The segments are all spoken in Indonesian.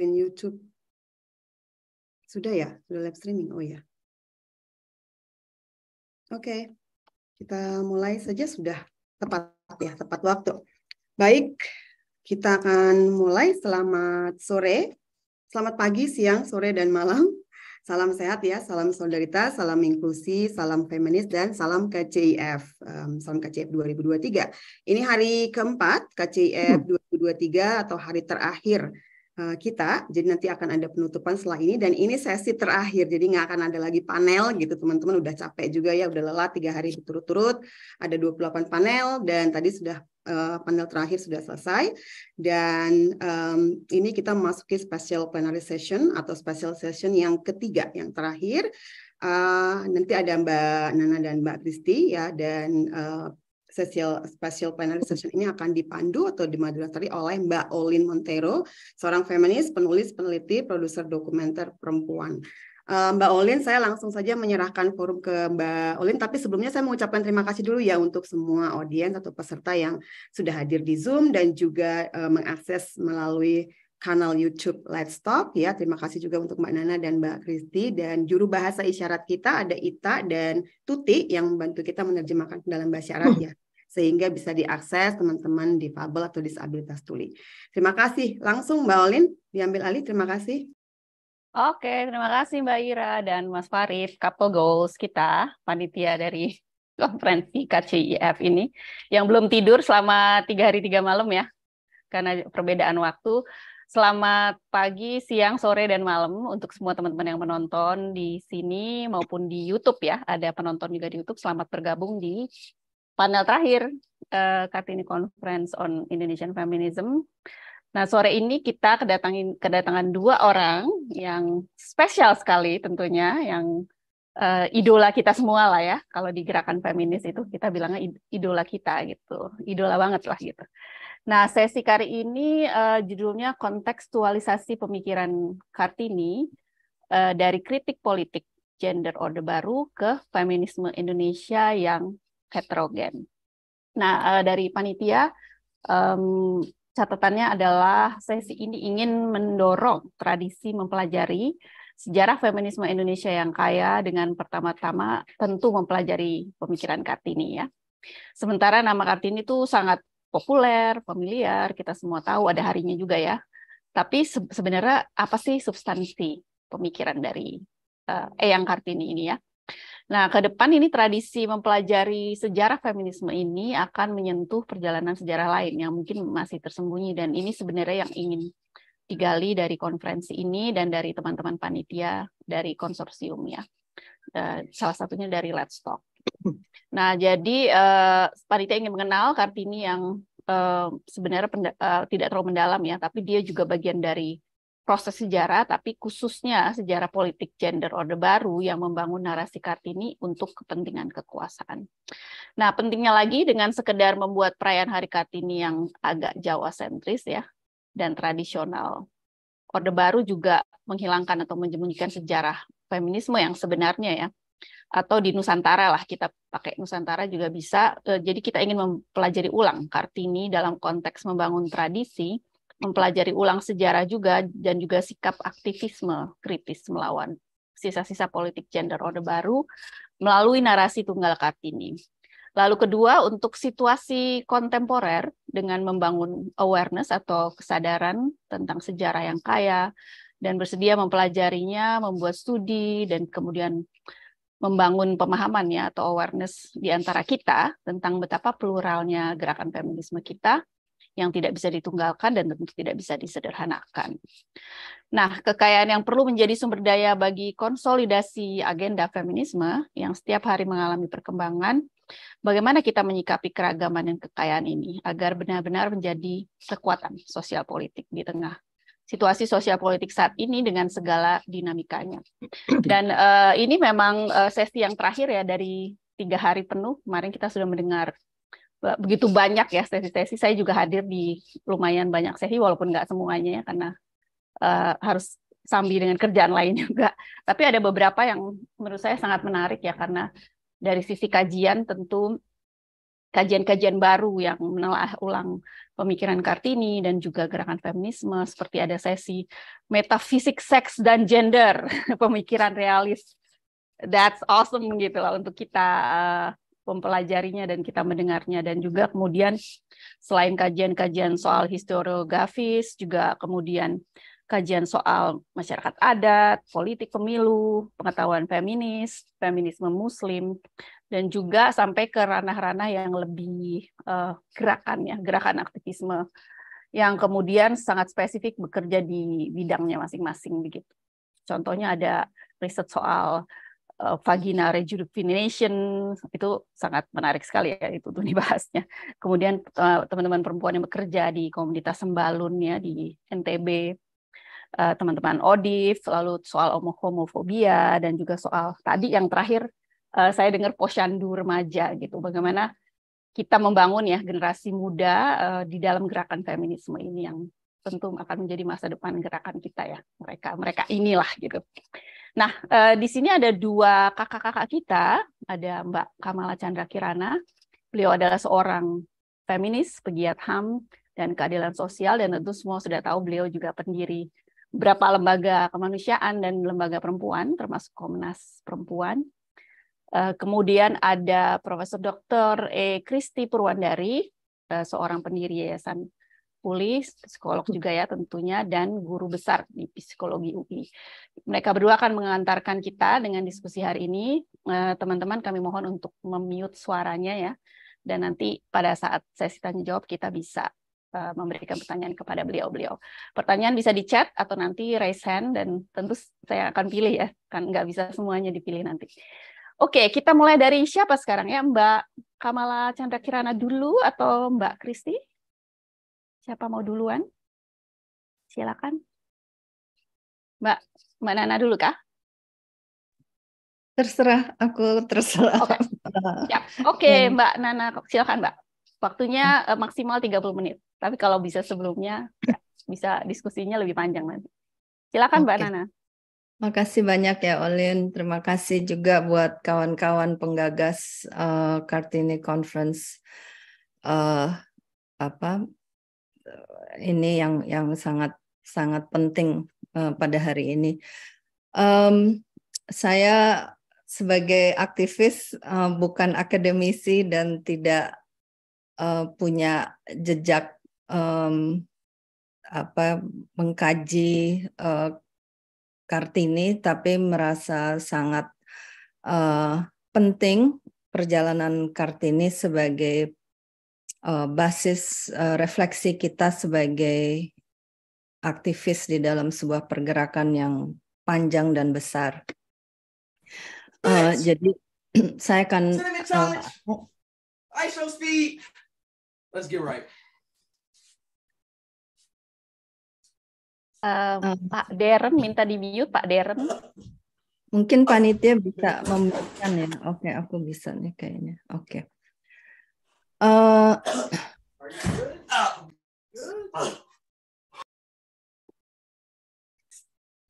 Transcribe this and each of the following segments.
screen YouTube. Sudah ya? Sudah live streaming? Oh ya. Oke, kita mulai saja sudah tepat ya, tepat waktu. Baik, kita akan mulai. Selamat sore, selamat pagi, siang, sore, dan malam. Salam sehat ya, salam solidaritas, salam inklusi, salam feminis, dan salam KCIF. Salam KCIF 2023. Ini hari keempat KCIF 2023 atau hari terakhir kita, jadi nanti akan ada penutupan setelah ini, dan ini sesi terakhir, jadi nggak akan ada lagi panel gitu, teman-teman udah capek juga ya, udah lelah 3 hari berturut-turut, ada 28 panel, dan tadi sudah panel terakhir sudah selesai, dan ini kita memasuki special plenary session atau special session yang ketiga, yang terakhir. Nanti ada Mbak Nana dan Mbak Kristi ya, dan special plenary session ini akan dipandu atau dimoderatori oleh Mbak Olin Montero, seorang feminis, penulis, peneliti, produser dokumenter perempuan. Mbak Olin, saya langsung saja menyerahkan forum ke Mbak Olin, tapi sebelumnya saya mengucapkan terima kasih dulu ya untuk semua audiens atau peserta yang sudah hadir di Zoom dan juga mengakses melalui kanal YouTube Let's Talk ya. Terima kasih juga untuk Mbak Nana dan Mbak Kristi, dan juru bahasa isyarat kita ada Ita dan Tuti yang membantu kita menerjemahkan dalam bahasa isyarat ya, sehingga bisa diakses teman-teman difabel atau disabilitas tuli. Terima kasih. Langsung Mbak Olin diambil alih. Terima kasih. Oke, terima kasih Mbak Ira dan Mas Farid, couple goals kita, panitia dari konferensi KCIF ini, yang belum tidur selama 3 hari 3 malam ya, karena perbedaan waktu. Selamat pagi, siang, sore, dan malam untuk semua teman-teman yang menonton di sini maupun di YouTube ya. Ada penonton juga di YouTube. Selamat bergabung di panel terakhir Kartini Conference on Indonesian Feminism. Nah, sore ini kita kedatangan 2 orang yang spesial sekali tentunya, yang idola kita semua lah ya. Kalau di gerakan feminis itu kita bilangnya idola kita gitu. Idola banget lah gitu. Nah, sesi kali ini judulnya kontekstualisasi pemikiran Kartini dari kritik politik gender orde baru ke feminisme Indonesia yang heterogen. Nah, dari panitia catatannya adalah sesi ini ingin mendorong tradisi mempelajari sejarah feminisme Indonesia yang kaya dengan pertama-tama tentu mempelajari pemikiran Kartini ya. Sementara nama Kartini itu sangat populer, familiar, kita semua tahu, ada harinya juga ya. Tapi sebenarnya apa sih substansi pemikiran dari Eyang Kartini ini ya? Nah, ke depan ini tradisi mempelajari sejarah feminisme ini akan menyentuh perjalanan sejarah lain yang mungkin masih tersembunyi, dan ini sebenarnya yang ingin digali dari konferensi ini dan dari teman-teman panitia dari konsorsium ya. Salah satunya dari Let's Talk. Nah, jadi panitia ingin mengenal Kartini yang sebenarnya tidak terlalu mendalam ya, tapi dia juga bagian dari proses sejarah, tapi khususnya sejarah politik gender orde baru yang membangun narasi Kartini untuk kepentingan kekuasaan. Nah, pentingnya lagi dengan sekedar membuat perayaan Hari Kartini yang agak Jawa sentris ya dan tradisional, orde baru juga menghilangkan atau menyembunyikan sejarah feminisme yang sebenarnya ya. Atau di Nusantara lah, kita pakai Nusantara juga bisa. Jadi kita ingin mempelajari ulang Kartini dalam konteks membangun tradisi, mempelajari ulang sejarah juga, dan juga sikap aktivisme kritis melawan sisa-sisa politik gender orde baru melalui narasi tunggal Kartini. Lalu kedua, untuk situasi kontemporer dengan membangun awareness atau kesadaran tentang sejarah yang kaya dan bersedia mempelajarinya, membuat studi, dan kemudian membangun pemahaman ya atau awareness di antara kita tentang betapa pluralnya gerakan feminisme kita yang tidak bisa ditunggalkan dan tentu tidak bisa disederhanakan. Nah, kekayaan yang perlu menjadi sumber daya bagi konsolidasi agenda feminisme yang setiap hari mengalami perkembangan, bagaimana kita menyikapi keragaman dan kekayaan ini agar benar-benar menjadi kekuatan sosial politik di tengah situasi sosial politik saat ini dengan segala dinamikanya. Dan ini memang sesi yang terakhir ya dari 3 hari penuh. Kemarin kita sudah mendengar begitu banyak ya sesi-sesi. Saya juga hadir di lumayan banyak sesi, walaupun nggak semuanya ya, karena harus sambil dengan kerjaan lain juga. Tapi ada beberapa yang menurut saya sangat menarik ya, karena dari sisi kajian tentu kajian-kajian baru yang menelaah ulang pemikiran Kartini dan juga gerakan feminisme, seperti ada sesi metafisik seks dan gender, pemikiran realis. That's awesome gitu lah untuk kita mempelajarinya dan kita mendengarnya. Dan juga kemudian selain kajian-kajian soal historiografis, juga kemudian kajian soal masyarakat adat, politik pemilu, pengetahuan feminis, feminisme muslim, dan juga sampai ke ranah-ranah yang lebih gerakan aktivisme yang kemudian sangat spesifik bekerja di bidangnya masing-masing begitu. Contohnya ada riset soal vagina rejuvenation, itu sangat menarik sekali ya itu tuh dibahasnya. Kemudian teman-teman perempuan yang bekerja di komunitas Sembalun ya di NTB, teman-teman ODIF, lalu soal homofobia, dan juga soal tadi yang terakhir saya dengar posyandu remaja gitu, bagaimana kita membangun ya generasi muda di dalam gerakan feminisme ini yang tentu akan menjadi masa depan gerakan kita ya, mereka inilah gitu. Nah, di sini ada dua kakak-kakak kita, ada Mbak Kamala Chandra Kirana, beliau adalah seorang feminis, pegiat HAM dan keadilan sosial, dan tentu semua sudah tahu beliau juga pendiri beberapa lembaga kemanusiaan dan lembaga perempuan, termasuk Komnas Perempuan. Kemudian ada Profesor Dr. Kristi Purwandari, seorang pendiri Yayasan Pulih, psikolog juga ya tentunya, dan guru besar di psikologi UI. Mereka berdua akan mengantarkan kita dengan diskusi hari ini. Teman-teman kami mohon untuk memute suaranya ya, dan nanti pada saat sesi tanya jawab kita bisa memberikan pertanyaan kepada beliau-beliau. Pertanyaan bisa di chat atau nanti raise hand, dan tentu saya akan pilih ya, kan nggak bisa semuanya dipilih nanti. Oke, kita mulai dari siapa sekarang ya, Mbak Kamala Chandra Kirana dulu atau Mbak Kristi? Siapa mau duluan? Silakan. Mbak Nana dulu kah? Terserah, aku terserah. Oke, Oke, Mbak Nana, silakan Mbak. Waktunya maksimal 30 menit. Tapi kalau bisa sebelumnya, ya, bisa diskusinya lebih panjang nanti. Silakan Mbak Nana. Makasih banyak ya Olin. Terima kasih juga buat kawan-kawan penggagas Kartini Conference. Ini yang sangat sangat penting pada hari ini. Saya sebagai aktivis bukan akademisi dan tidak punya jejak mengkaji Kartini, tapi merasa sangat penting perjalanan Kartini sebagai basis refleksi kita sebagai aktivis di dalam sebuah pergerakan yang panjang dan besar. Jadi saya akan ISO speed. Let's get right. Pak Deren minta di-mute, Pak Deren. Mungkin panitia bisa memberikan ya. Oke, aku bisa nih kayaknya. Oke.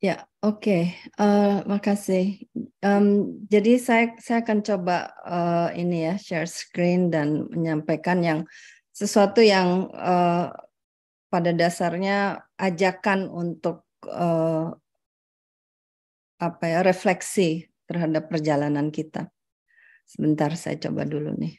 Ya, oke. Makasih. Jadi saya akan coba ini ya share screen dan menyampaikan yang sesuatu yang pada dasarnya ajakan untuk refleksi terhadap perjalanan kita. Sebentar, saya coba dulu nih.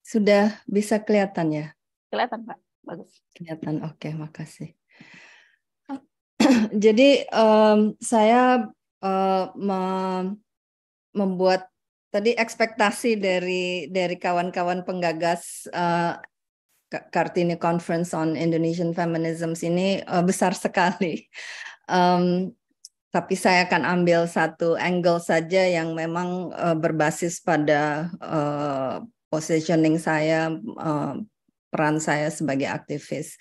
Sudah bisa kelihatan ya? Kelihatan, Pak. Bagus. Kelihatan, oke, makasih. Jadi saya membuat tadi ekspektasi dari kawan-kawan penggagas Kartini Conference on Indonesian Feminism ini besar sekali. Tapi saya akan ambil satu angle saja yang memang berbasis pada positioning saya, peran saya sebagai aktivis.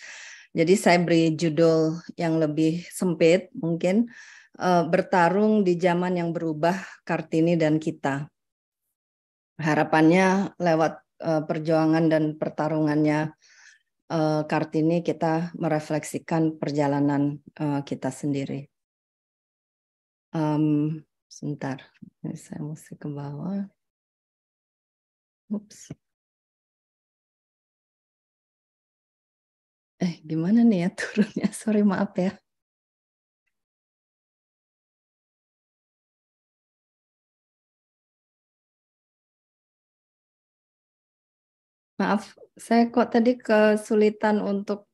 Jadi saya beri judul yang lebih sempit mungkin, bertarung di zaman yang berubah, Kartini dan kita. Harapannya lewat perjuangan dan pertarungannya Kartini kita merefleksikan perjalanan kita sendiri. Sebentar, ini saya mesti ke bawah. Ups. Gimana nih ya turunnya? Sorry, maaf ya. Maaf, saya kok tadi kesulitan untuk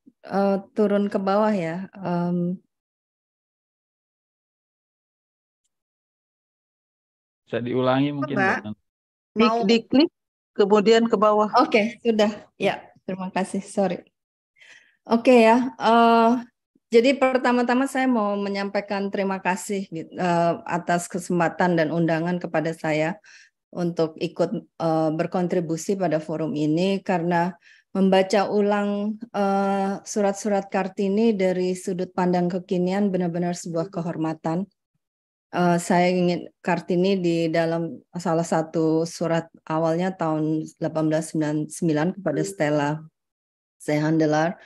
turun ke bawah ya. Bisa diulangi mungkin, Mbak, Mbak. mau Diklik kemudian ke bawah. Oke, sudah. Ya, terima kasih. Sorry. Oke ya. Jadi pertama-tama saya mau menyampaikan terima kasih atas kesempatan dan undangan kepada saya untuk ikut berkontribusi pada forum ini, karena membaca ulang surat-surat Kartini dari sudut pandang kekinian benar-benar sebuah kehormatan. Saya ingin Kartini di dalam salah satu surat awalnya tahun 1899 kepada Stella Zeehandelar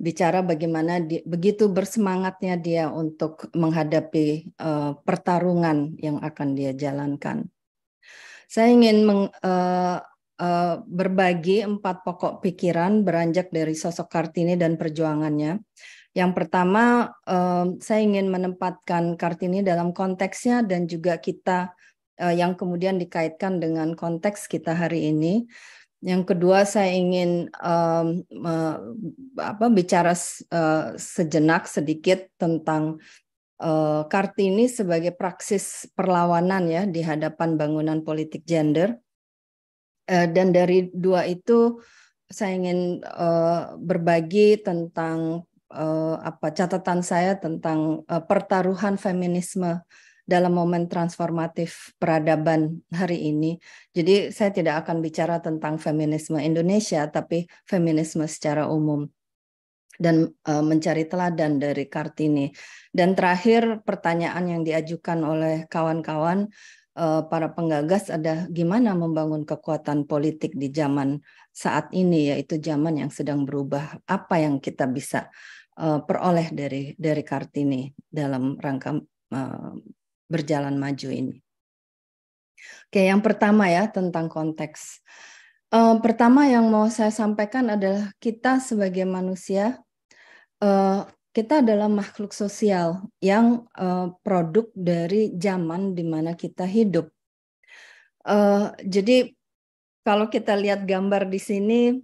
bicara bagaimana begitu bersemangatnya dia untuk menghadapi pertarungan yang akan dia jalankan. Saya ingin berbagi 4 pokok pikiran beranjak dari sosok Kartini dan perjuangannya. Yang pertama, saya ingin menempatkan Kartini dalam konteksnya dan juga kita yang kemudian dikaitkan dengan konteks kita hari ini. Yang kedua, saya ingin bicara sejenak sedikit tentang Kartini sebagai praksis perlawanan ya di hadapan bangunan politik gender. Dan dari dua itu saya ingin berbagi tentang catatan saya tentang pertaruhan feminisme dalam momen transformatif peradaban hari ini. Jadi saya tidak akan bicara tentang feminisme Indonesia, tapi feminisme secara umum dan mencari teladan dari Kartini. Dan terakhir, pertanyaan yang diajukan oleh kawan-kawan para penggagas ada gimana membangun kekuatan politik di zaman saat ini, yaitu zaman yang sedang berubah. Apa yang kita bisa peroleh dari Kartini dalam rangka berjalan maju ini. Oke, yang pertama ya tentang konteks. Pertama yang mau saya sampaikan adalah kita sebagai manusia, kita adalah makhluk sosial yang produk dari zaman di mana kita hidup. Jadi kalau kita lihat gambar di sini,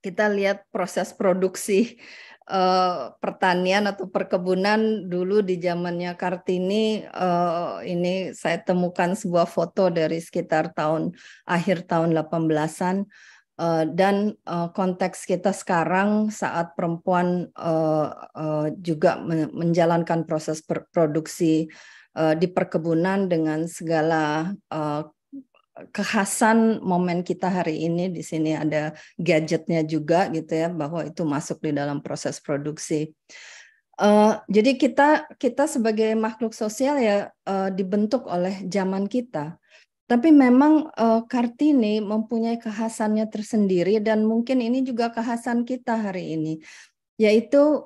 kita lihat proses produksi pertanian atau perkebunan dulu di zamannya Kartini. Ini saya temukan sebuah foto dari sekitar akhir tahun 18-an. Dan konteks kita sekarang saat perempuan juga menjalankan proses produksi di perkebunan dengan segala kekhasan momen kita hari ini. Di sini ada gadgetnya juga gitu ya, bahwa itu masuk di dalam proses produksi. Jadi kita sebagai makhluk sosial ya dibentuk oleh zaman kita. Tapi memang Kartini mempunyai kekhasannya tersendiri dan mungkin ini juga kekhasan kita hari ini. Yaitu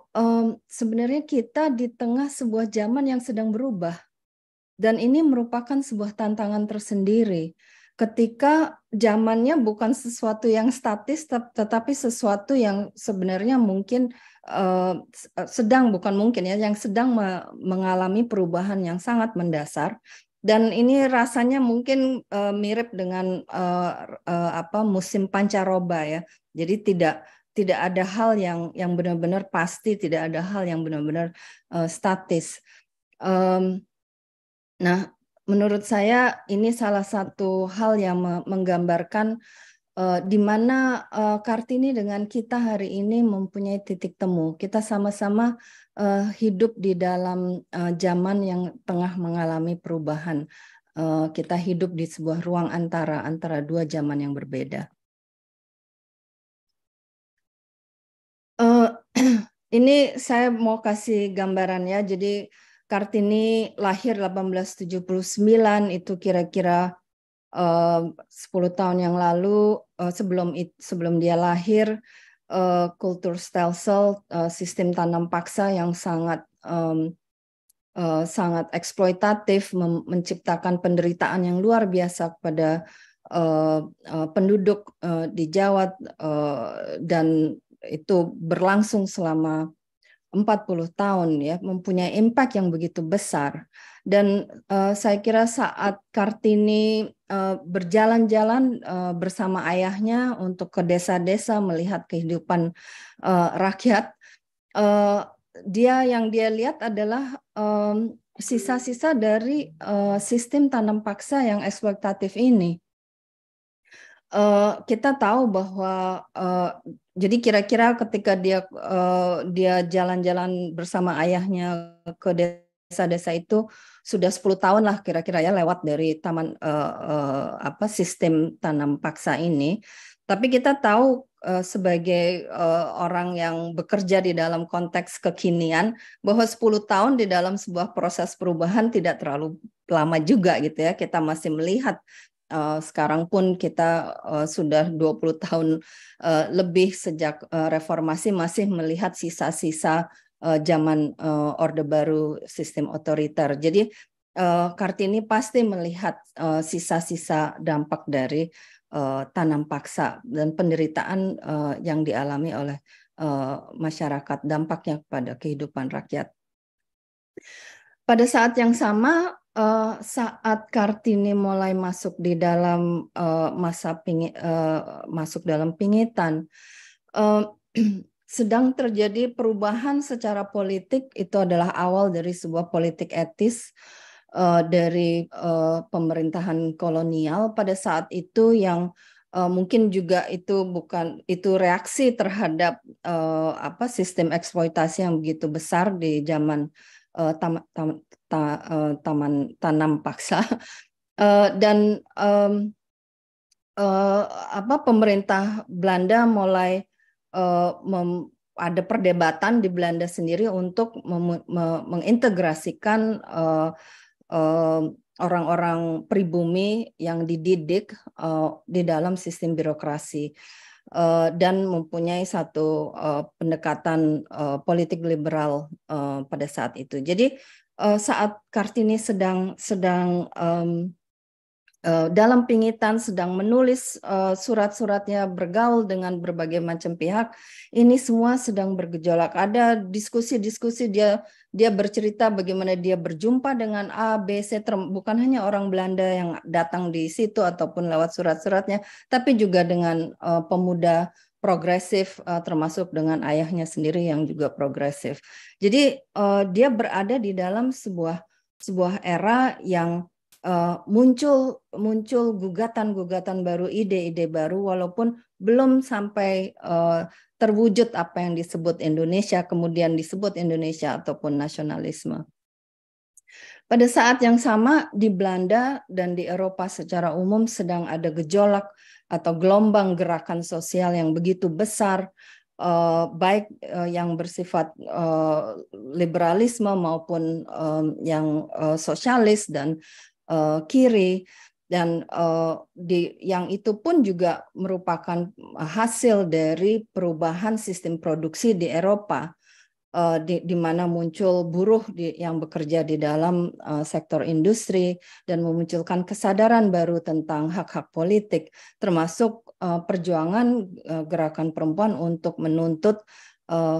sebenarnya kita di tengah sebuah zaman yang sedang berubah. Dan ini merupakan sebuah tantangan tersendiri. Ketika zamannya bukan sesuatu yang statis, tetapi sesuatu yang sebenarnya mungkin yang sedang mengalami perubahan yang sangat mendasar. Dan ini rasanya mungkin mirip dengan musim pancaroba ya. Jadi tidak ada hal yang benar-benar pasti, tidak ada hal yang benar-benar statis. Nah, menurut saya ini salah satu hal yang menggambarkan di mana Kartini dengan kita hari ini mempunyai titik temu. Kita sama-sama hidup di dalam zaman yang tengah mengalami perubahan. Kita hidup di sebuah ruang antara dua zaman yang berbeda. Ini saya mau kasih gambarannya. Jadi Kartini lahir 1879, itu kira-kira 10 tahun yang lalu. Sebelum dia lahir, kultur stelsel, sistem tanam paksa yang sangat sangat eksploitatif, menciptakan penderitaan yang luar biasa kepada penduduk di Jawa, dan itu berlangsung selama 40 tahun ya, mempunyai impact yang begitu besar. Dan saya kira saat Kartini berjalan-jalan bersama ayahnya untuk ke desa-desa melihat kehidupan rakyat, yang dia lihat adalah sisa-sisa dari sistem tanam paksa yang eksploitatif ini. Kita tahu bahwa jadi kira-kira ketika dia jalan-jalan bersama ayahnya ke desa-desa itu sudah 10 tahun lah kira-kira ya lewat dari sistem tanam paksa ini. Tapi kita tahu sebagai orang yang bekerja di dalam konteks kekinian bahwa 10 tahun di dalam sebuah proses perubahan tidak terlalu lama juga gitu ya. Kita masih melihat sekarang pun kita sudah 20 tahun lebih sejak reformasi masih melihat sisa-sisa zaman Orde Baru sistem otoriter. Jadi Kartini pasti melihat sisa-sisa dampak dari tanam paksa dan penderitaan yang dialami oleh masyarakat, dampaknya pada kehidupan rakyat. Pada saat yang sama, saat Kartini mulai masuk di dalam masuk dalam pingitan, sedang terjadi perubahan secara politik. Itu adalah awal dari sebuah politik etis dari pemerintahan kolonial pada saat itu yang mungkin juga itu reaksi terhadap sistem eksploitasi yang begitu besar di zaman tanam paksa, dan pemerintah Belanda mulai ada perdebatan di Belanda sendiri untuk mengintegrasikan orang-orang pribumi yang dididik di dalam sistem birokrasi dan mempunyai satu pendekatan politik liberal pada saat itu. Jadi saat Kartini sedang dalam pingitan, sedang menulis surat-suratnya, bergaul dengan berbagai macam pihak, ini semua sedang bergejolak. Ada diskusi-diskusi, dia bercerita bagaimana dia berjumpa dengan A, B, C, bukan hanya orang Belanda yang datang di situ ataupun lewat surat-suratnya, tapi juga dengan pemuda progresif, termasuk dengan ayahnya sendiri yang juga progresif. Jadi dia berada di dalam sebuah era yang muncul gugatan-gugatan baru, ide-ide baru, walaupun belum sampai terwujud apa yang disebut Indonesia, kemudian disebut Indonesia ataupun nasionalisme. Pada saat yang sama di Belanda dan di Eropa secara umum sedang ada gejolak atau gelombang gerakan sosial yang begitu besar, baik yang bersifat liberalisme maupun yang sosialis dan kiri, dan yang itu pun juga merupakan hasil dari perubahan sistem produksi di Eropa, di mana muncul buruh yang bekerja di dalam sektor industri dan memunculkan kesadaran baru tentang hak-hak politik, termasuk perjuangan gerakan perempuan untuk menuntut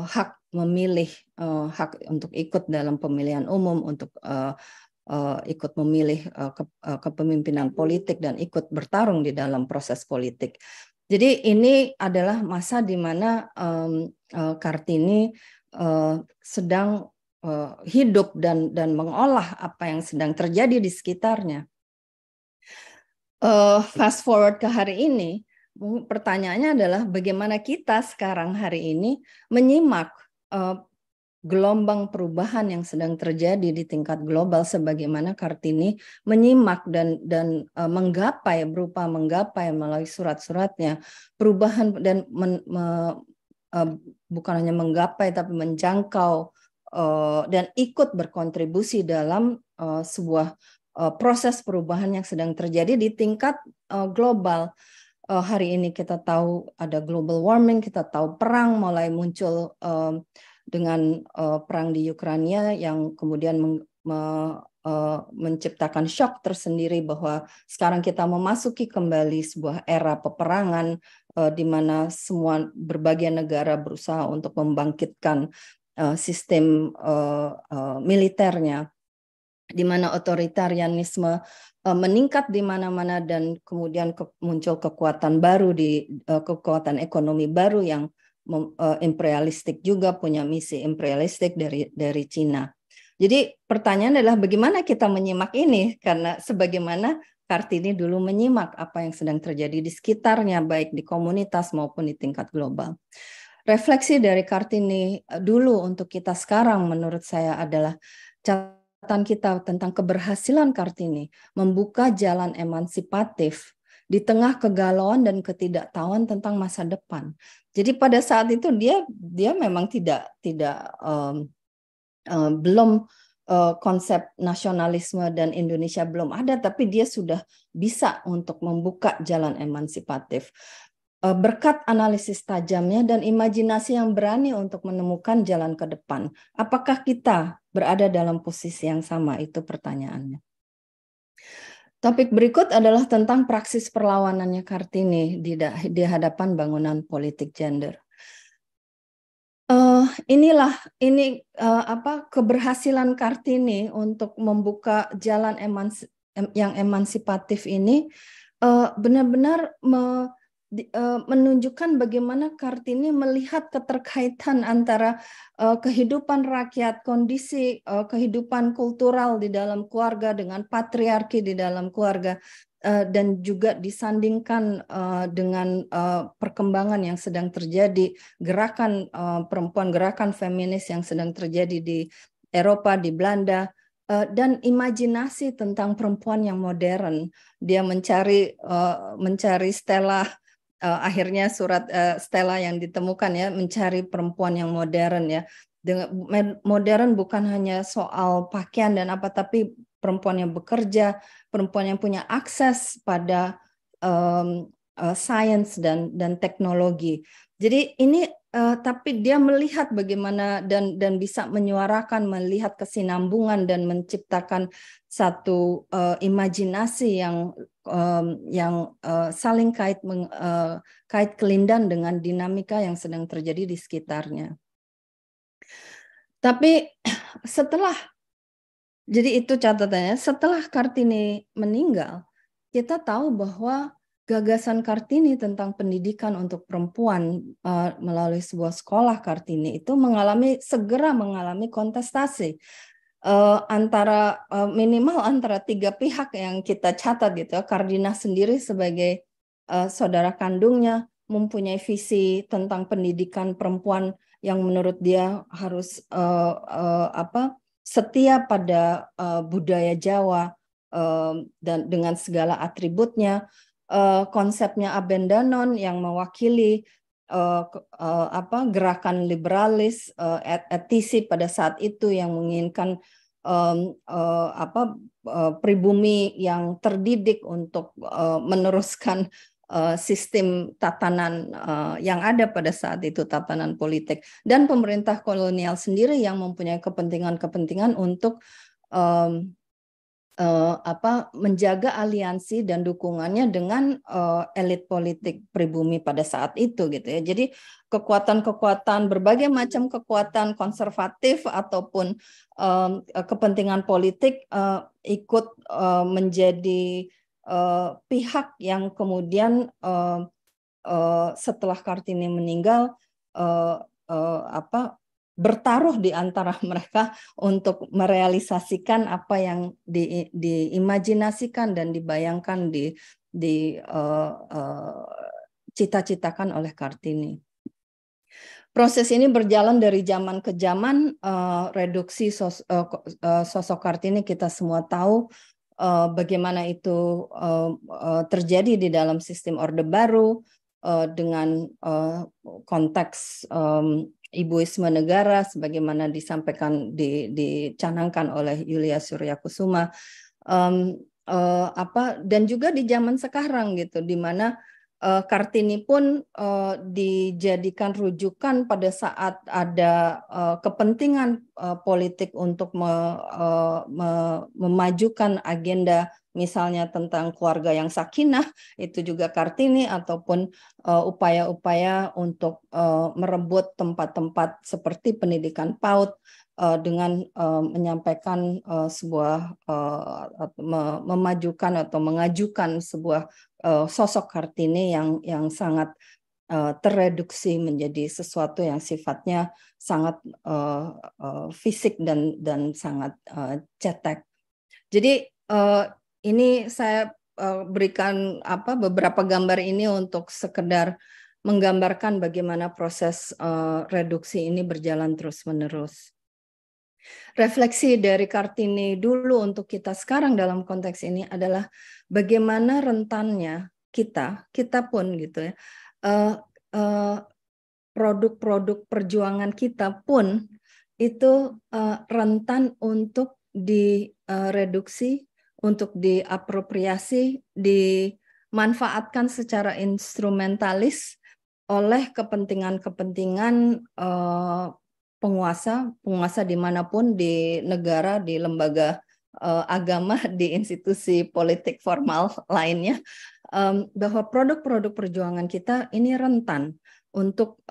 hak memilih, hak untuk ikut dalam pemilihan umum, untuk ikut memilih kepemimpinan politik dan ikut bertarung di dalam proses politik. Jadi ini adalah masa di mana Kartini sedang hidup dan mengolah apa yang sedang terjadi di sekitarnya. Fast forward ke hari ini, pertanyaannya adalah bagaimana kita sekarang hari ini menyimak gelombang perubahan yang sedang terjadi di tingkat global, sebagaimana Kartini menyimak dan menggapai melalui surat-suratnya perubahan dan bukan hanya menggapai tapi menjangkau dan ikut berkontribusi dalam sebuah proses perubahan yang sedang terjadi di tingkat global. Hari ini kita tahu ada global warming, kita tahu perang mulai muncul dengan perang di Ukraina yang kemudian menciptakan shock tersendiri bahwa sekarang kita memasuki kembali sebuah era peperangan di mana semua berbagai negara berusaha untuk membangkitkan sistem militernya, di mana otoritarianisme meningkat di mana-mana dan kemudian muncul kekuatan baru kekuatan ekonomi baru yang imperialistik juga, punya misi imperialistik dari Cina. Jadi pertanyaan adalah bagaimana kita menyimak ini, karena sebagaimana Kartini dulu menyimak apa yang sedang terjadi di sekitarnya, baik di komunitas maupun di tingkat global. Refleksi dari Kartini dulu untuk kita sekarang menurut saya adalah catatan kita tentang keberhasilan Kartini membuka jalan emansipatif di tengah kegalauan dan ketidaktahuan tentang masa depan. Jadi pada saat itu dia memang belum konsep nasionalisme dan Indonesia belum ada, tapi dia sudah bisa untuk membuka jalan emansipatif. Berkat analisis tajamnya dan imajinasi yang berani untuk menemukan jalan ke depan. Apakah kita berada dalam posisi yang sama? Itu pertanyaannya. Topik berikut adalah tentang praksis perlawanannya Kartini di hadapan bangunan politik gender. Ini keberhasilan Kartini untuk membuka jalan yang emansipatif ini benar-benar menunjukkan bagaimana Kartini melihat keterkaitan antara kehidupan rakyat, kondisi kehidupan kultural di dalam keluarga dengan patriarki di dalam keluarga, dan juga disandingkan dengan perkembangan yang sedang terjadi, gerakan perempuan, gerakan feminis yang sedang terjadi di Eropa, di Belanda, dan imajinasi tentang perempuan yang modern. Dia mencari Stella, akhirnya surat Stella yang ditemukan ya, mencari perempuan yang modern ya. Dengan modern bukan hanya soal pakaian dan apa, tapi perempuan yang bekerja, perempuan yang punya akses pada sains dan teknologi. Jadi ini tapi dia melihat bagaimana dan bisa menyuarakan, melihat kesinambungan dan menciptakan satu imajinasi yang saling kait kelindan dengan dinamika yang sedang terjadi di sekitarnya. Tapi jadi itu catatannya, setelah Kartini meninggal, kita tahu bahwa gagasan Kartini tentang pendidikan untuk perempuan melalui sebuah sekolah Kartini itu segera mengalami kontestasi minimal antara tiga pihak yang kita catat gitu. Kardinal sendiri sebagai saudara kandungnya mempunyai visi tentang pendidikan perempuan yang menurut dia harus setia pada budaya Jawa dan dengan segala atributnya. Konsepnya Abendanon yang mewakili gerakan liberalis, etisi pada saat itu yang menginginkan pribumi yang terdidik untuk meneruskan sistem tatanan yang ada pada saat itu, tatanan politik, dan pemerintah kolonial sendiri yang mempunyai kepentingan-kepentingan untuk menjaga aliansi dan dukungannya dengan elit politik pribumi pada saat itu gitu ya. Jadi kekuatan-kekuatan, berbagai macam kekuatan konservatif ataupun kepentingan politik ikut menjadi pihak yang kemudian setelah Kartini meninggal bertaruh di antara mereka untuk merealisasikan apa yang diimajinasikan dan dibayangkan cita-citakan oleh Kartini. Proses ini berjalan dari zaman ke zaman. Reduksi sosok Kartini kita semua tahu bagaimana itu terjadi di dalam sistem Orde Baru dengan konteks ibuisme negara sebagaimana disampaikan dicanangkan oleh Yulia Suryakusuma, dan juga di zaman sekarang gitu, di mana Kartini pun dijadikan rujukan pada saat ada kepentingan politik untuk memajukan agenda misalnya tentang keluarga yang sakinah, itu juga Kartini, ataupun upaya-upaya untuk merebut tempat-tempat seperti pendidikan PAUD dengan menyampaikan sebuah memajukan atau mengajukan sebuah sosok Kartini yang sangat terreduksi menjadi sesuatu yang sifatnya sangat fisik dan sangat cetek. Jadi ini saya berikan beberapa gambar ini untuk sekedar menggambarkan bagaimana proses reduksi ini berjalan terus-menerus. Refleksi dari Kartini dulu untuk kita sekarang dalam konteks ini adalah bagaimana rentannya kita pun gitu ya, produk-produk perjuangan kita pun itu rentan untuk direduksi, untuk diapropriasi, dimanfaatkan secara instrumentalis oleh kepentingan-kepentingan penguasa dimanapun, di negara, di lembaga agama, di institusi politik formal lainnya, bahwa produk-produk perjuangan kita ini rentan untuk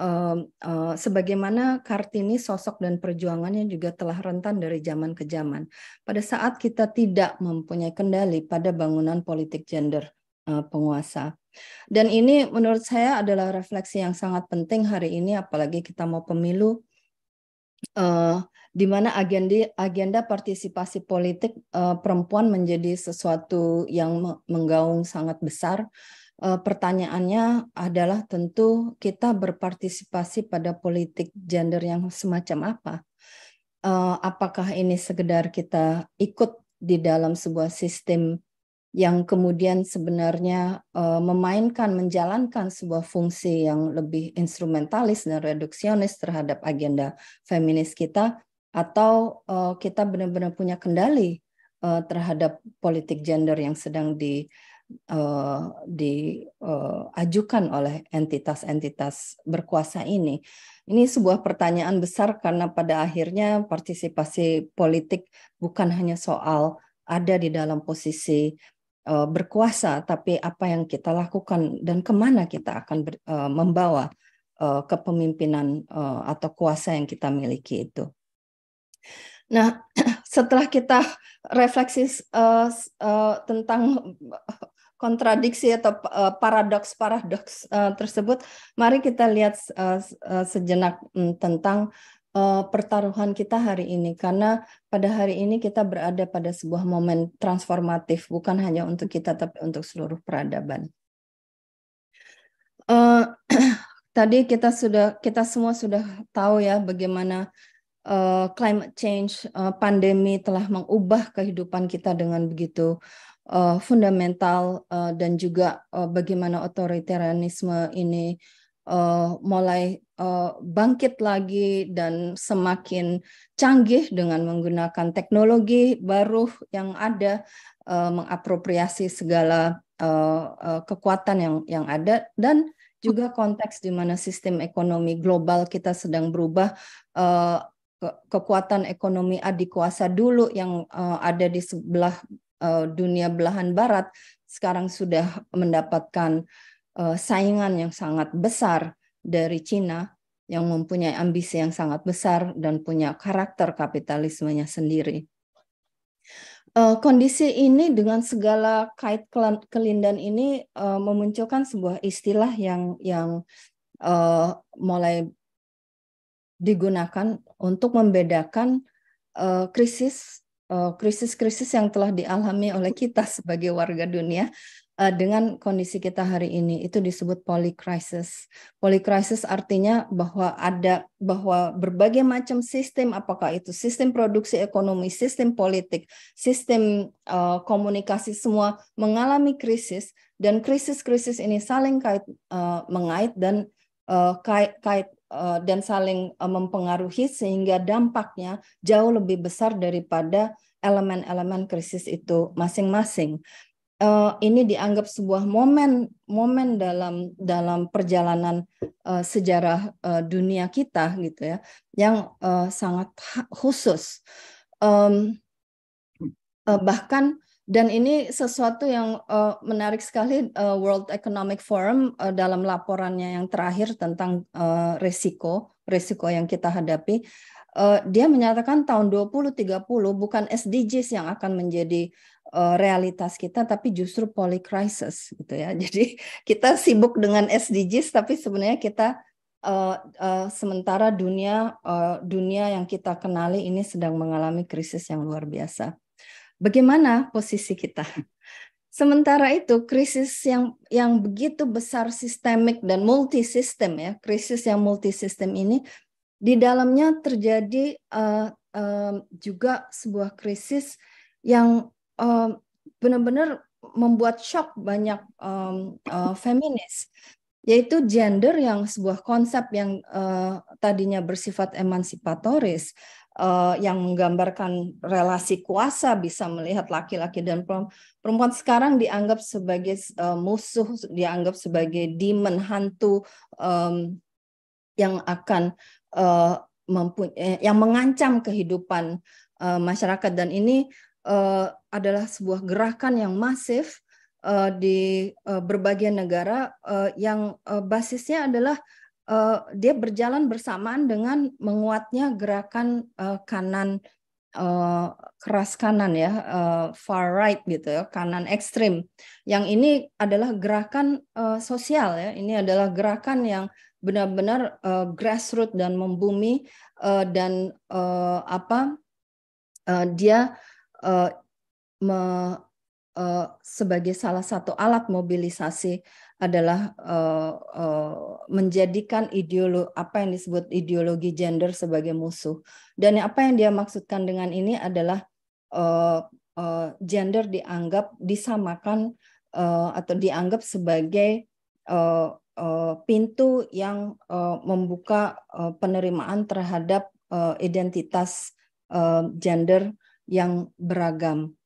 sebagaimana Kartini sosok dan perjuangannya juga telah rentan dari zaman ke zaman. Pada saat kita tidak mempunyai kendali pada bangunan politik gender penguasa. Dan ini menurut saya adalah refleksi yang sangat penting hari ini, apalagi kita mau pemilu, di mana agenda partisipasi politik perempuan menjadi sesuatu yang menggaung sangat besar. Pertanyaannya adalah tentu kita berpartisipasi pada politik gender yang semacam apa? Apakah ini sekedar kita ikut di dalam sebuah sistem yang kemudian sebenarnya menjalankan sebuah fungsi yang lebih instrumentalis dan reduksionis terhadap agenda feminis kita, atau kita benar-benar punya kendali terhadap politik gender yang sedang diajukan oleh entitas-entitas berkuasa ini. Ini sebuah pertanyaan besar karena pada akhirnya partisipasi politik bukan hanya soal ada di dalam posisi berkuasa, tapi apa yang kita lakukan dan kemana kita akan membawa kepemimpinan atau kuasa yang kita miliki itu. Nah, setelah kita refleksi tentang kontradiksi atau paradoks tersebut, mari kita lihat sejenak tentang pertaruhan kita hari ini, karena pada hari ini kita berada pada sebuah momen transformatif, bukan hanya untuk kita tapi untuk seluruh peradaban. Tadi kita semua sudah tahu ya bagaimana climate change, pandemi telah mengubah kehidupan kita dengan begitu fundamental, dan juga bagaimana otoritarianisme ini mulai bangkit lagi dan semakin canggih dengan menggunakan teknologi baru yang ada, mengapropriasi segala kekuatan yang ada, dan juga konteks di mana sistem ekonomi global kita sedang berubah. Kekuatan ekonomi adikuasa dulu yang ada di sebelah dunia belahan barat sekarang sudah mendapatkan saingan yang sangat besar dari Cina yang mempunyai ambisi yang sangat besar dan punya karakter kapitalismenya sendiri. Kondisi ini dengan segala kait kelindan ini memunculkan sebuah istilah yang mulai digunakan untuk membedakan krisis-krisis yang telah dialami oleh kita sebagai warga dunia dengan kondisi kita hari ini. Itu disebut polycrisis. Polycrisis artinya bahwa berbagai macam sistem, apakah itu sistem produksi ekonomi, sistem politik, sistem komunikasi, semua mengalami krisis, dan krisis-krisis ini saling mengait dan dan saling mempengaruhi, sehingga dampaknya jauh lebih besar daripada elemen-elemen krisis itu masing-masing. ini dianggap sebuah momen dalam perjalanan sejarah dunia kita gitu ya, yang sangat khusus. Bahkan, dan ini sesuatu yang menarik sekali, World Economic Forum dalam laporannya yang terakhir tentang resiko yang kita hadapi, dia menyatakan tahun 2030 bukan SDGs yang akan menjadi realitas kita, tapi justru polycrisis gitu ya. Jadi kita sibuk dengan SDGs, tapi sebenarnya kita sementara dunia yang kita kenali ini sedang mengalami krisis yang luar biasa. Bagaimana posisi kita? Sementara itu krisis yang begitu besar, sistemik dan multisistem ya, krisis yang multisistem ini di dalamnya terjadi juga sebuah krisis yang benar-benar membuat shock banyak feminis, yaitu gender yang sebuah konsep yang tadinya bersifat emansipatoris, yang menggambarkan relasi kuasa, bisa melihat laki-laki dan perempuan, sekarang dianggap sebagai musuh, dianggap sebagai demon, hantu yang akan yang mengancam kehidupan masyarakat. Dan ini adalah sebuah gerakan yang masif di berbagai negara yang basisnya adalah dia berjalan bersamaan dengan menguatnya gerakan kanan, keras kanan ya, far right gitu ya, kanan ekstrim. Yang ini adalah gerakan sosial ya, ini adalah gerakan yang benar-benar grassroots dan membumi, dan dia sebagai salah satu alat mobilisasi adalah menjadikan apa yang disebut ideologi gender sebagai musuh. Dan apa yang dia maksudkan dengan ini adalah gender dianggap disamakan atau dianggap sebagai pintu yang membuka penerimaan terhadap identitas gender yang beragam.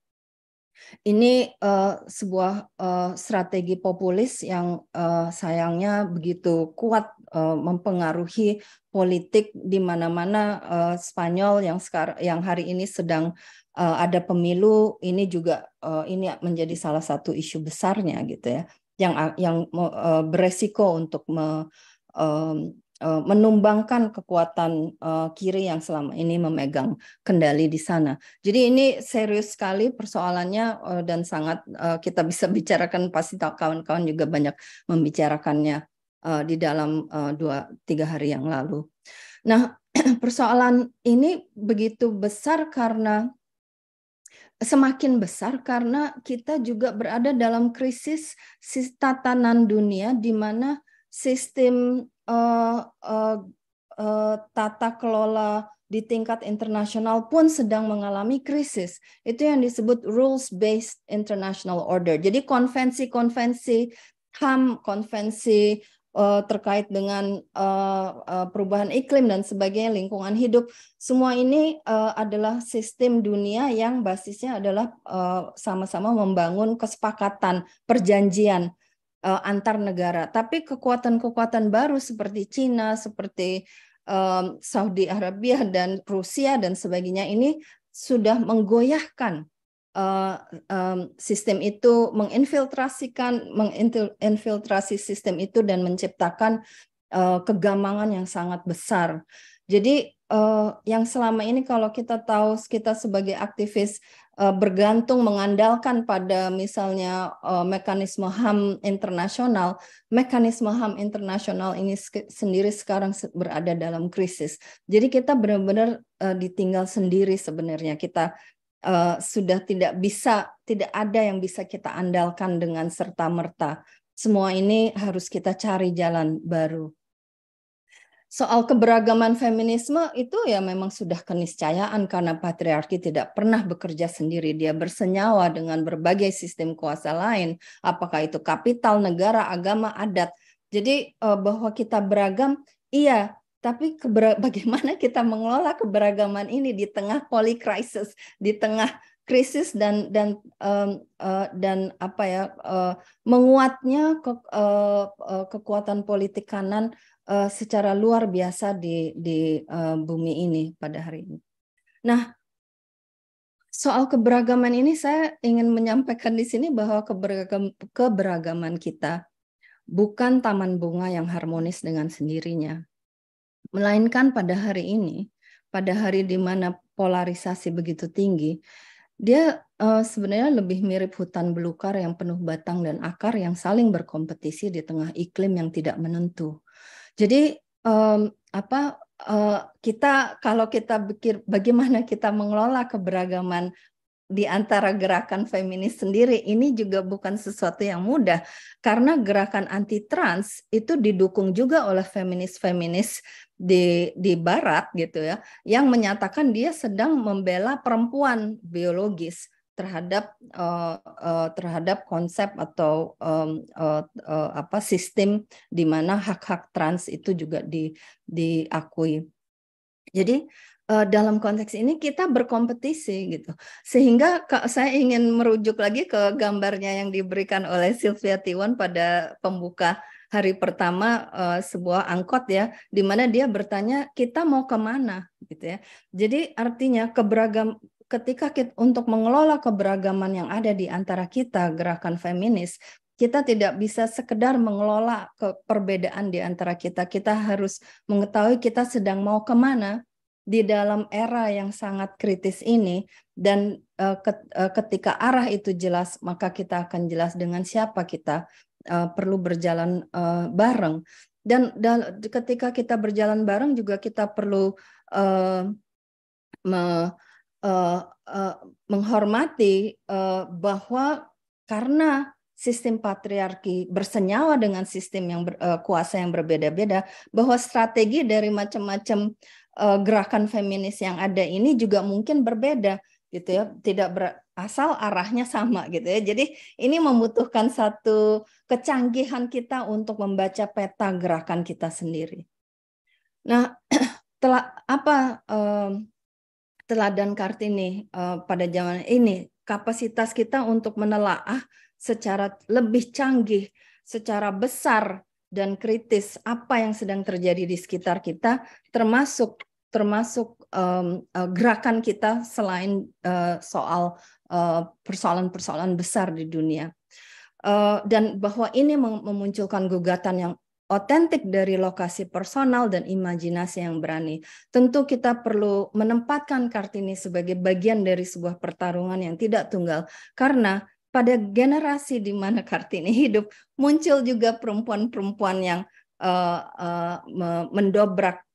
Ini sebuah strategi populis yang sayangnya begitu kuat mempengaruhi politik di mana-mana. Spanyol yang hari ini sedang ada pemilu, ini juga ini menjadi salah satu isu besarnya gitu ya, yang beresiko untuk menumbangkan kekuatan kiri yang selama ini memegang kendali di sana. Jadi ini serius sekali persoalannya, dan sangat kita bisa bicarakan, pasti kawan-kawan juga banyak membicarakannya di dalam 2-3 hari yang lalu. Nah, persoalan ini begitu besar karena semakin besar karena kita juga berada dalam krisis tatanan dunia di mana sistem tata kelola di tingkat internasional pun sedang mengalami krisis. Itu yang disebut rules-based international order. Jadi konvensi-konvensi HAM, konvensi terkait dengan perubahan iklim dan sebagainya, lingkungan hidup, semua ini adalah sistem dunia yang basisnya adalah sama-sama membangun kesepakatan, perjanjian antar negara. Tapi kekuatan-kekuatan baru seperti Cina, seperti Saudi Arabia dan Rusia dan sebagainya ini sudah menggoyahkan sistem itu, menginfiltrasi sistem itu dan menciptakan kegamangan yang sangat besar. Jadi yang selama ini kalau kita tahu, kita sebagai aktivis bergantung mengandalkan pada misalnya mekanisme HAM internasional, ini sendiri sekarang berada dalam krisis. Jadi kita benar-benar ditinggal sendiri sebenarnya. Kita sudah tidak ada yang bisa kita andalkan dengan serta-merta. Semua ini harus kita cari jalan baru. Soal keberagaman feminisme itu ya memang sudah keniscayaan karena patriarki tidak pernah bekerja sendiri. Dia bersenyawa dengan berbagai sistem kuasa lain, apakah itu kapital, negara, agama, adat. Jadi bahwa kita beragam, iya, tapi bagaimana kita mengelola keberagaman ini di tengah polycrisis, di tengah krisis dan apa ya, menguatnya kekuatan politik kanan secara luar biasa di bumi ini pada hari ini. Nah, soal keberagaman ini saya ingin menyampaikan di sini bahwa keberagaman kita bukan taman bunga yang harmonis dengan sendirinya, melainkan pada hari ini, pada hari di mana polarisasi begitu tinggi, dia sebenarnya lebih mirip hutan belukar yang penuh batang dan akar yang saling berkompetisi di tengah iklim yang tidak menentu. Jadi kalau kita pikir bagaimana kita mengelola keberagaman di antara gerakan feminis sendiri, ini juga bukan sesuatu yang mudah karena gerakan anti trans itu didukung juga oleh feminis-feminis di barat gitu ya, yang menyatakan dia sedang membela perempuan biologis terhadap konsep atau sistem di mana hak-hak trans itu juga diakui. Jadi dalam konteks ini kita berkompetisi gitu. Sehingga saya ingin merujuk lagi ke gambarnya yang diberikan oleh Sylvia Tiwan pada pembuka hari pertama sebuah angkot ya, di mana dia bertanya kita mau kemana gitu ya. Jadi artinya ketika untuk mengelola keberagaman yang ada di antara kita gerakan feminis, kita tidak bisa sekedar mengelola perbedaan di antara kita. Kita harus mengetahui kita sedang mau kemana di dalam era yang sangat kritis ini, dan ketika arah itu jelas, maka kita akan jelas dengan siapa kita perlu berjalan bareng. Dan ketika kita berjalan bareng juga kita perlu menghormati bahwa karena sistem patriarki bersenyawa dengan sistem yang kuasa yang berbeda-beda, bahwa strategi dari macam-macam gerakan feminis yang ada ini juga mungkin berbeda gitu ya, tidak asal arahnya sama gitu ya. Jadi ini membutuhkan satu kecanggihan kita untuk membaca peta gerakan kita sendiri. Nah, teladan Kartini pada zaman ini, kapasitas kita untuk menelaah secara lebih canggih, secara besar dan kritis apa yang sedang terjadi di sekitar kita, termasuk gerakan kita selain soal persoalan-persoalan besar di dunia, dan bahwa ini memunculkan gugatan yang otentik dari lokasi personal dan imajinasi yang berani. Tentu kita perlu menempatkan Kartini sebagai bagian dari sebuah pertarungan yang tidak tunggal, karena pada generasi di mana Kartini hidup muncul juga perempuan-perempuan yang mendobrak,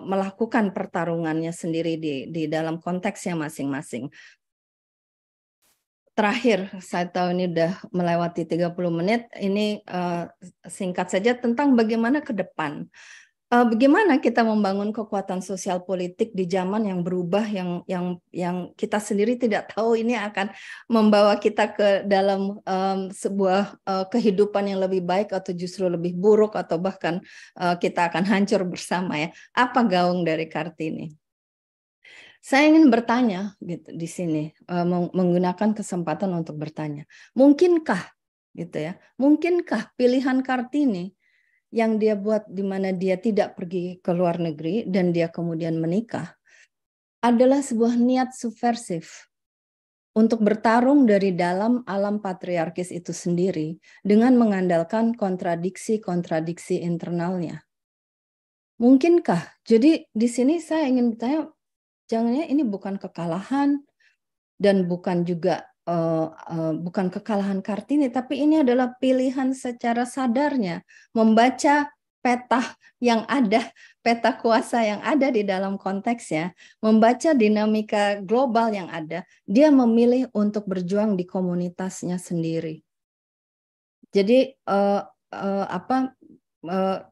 melakukan pertarungannya sendiri di dalam konteksnya masing-masing. Terakhir, saya tahu ini udah melewati 30 menit, ini singkat saja tentang bagaimana ke depan. Bagaimana kita membangun kekuatan sosial politik di zaman yang berubah, yang kita sendiri tidak tahu ini akan membawa kita ke dalam sebuah kehidupan yang lebih baik atau justru lebih buruk, atau bahkan kita akan hancur bersama ya. Apa gaung dari Kartini? Saya ingin bertanya gitu di sini, menggunakan kesempatan untuk bertanya, mungkinkah gitu ya, mungkinkah pilihan Kartini yang dia buat di mana dia tidak pergi ke luar negeri dan dia kemudian menikah adalah sebuah niat subversif untuk bertarung dari dalam alam patriarkis itu sendiri dengan mengandalkan kontradiksi-kontradiksi internalnya? Mungkinkah? Jadi di sini saya ingin bertanya, jangannya ini bukan kekalahan dan bukan juga bukan kekalahan Kartini, tapi ini adalah pilihan secara sadarnya membaca peta yang ada, peta kuasa yang ada di dalam konteksnya, membaca dinamika global yang ada, dia memilih untuk berjuang di komunitasnya sendiri. Jadi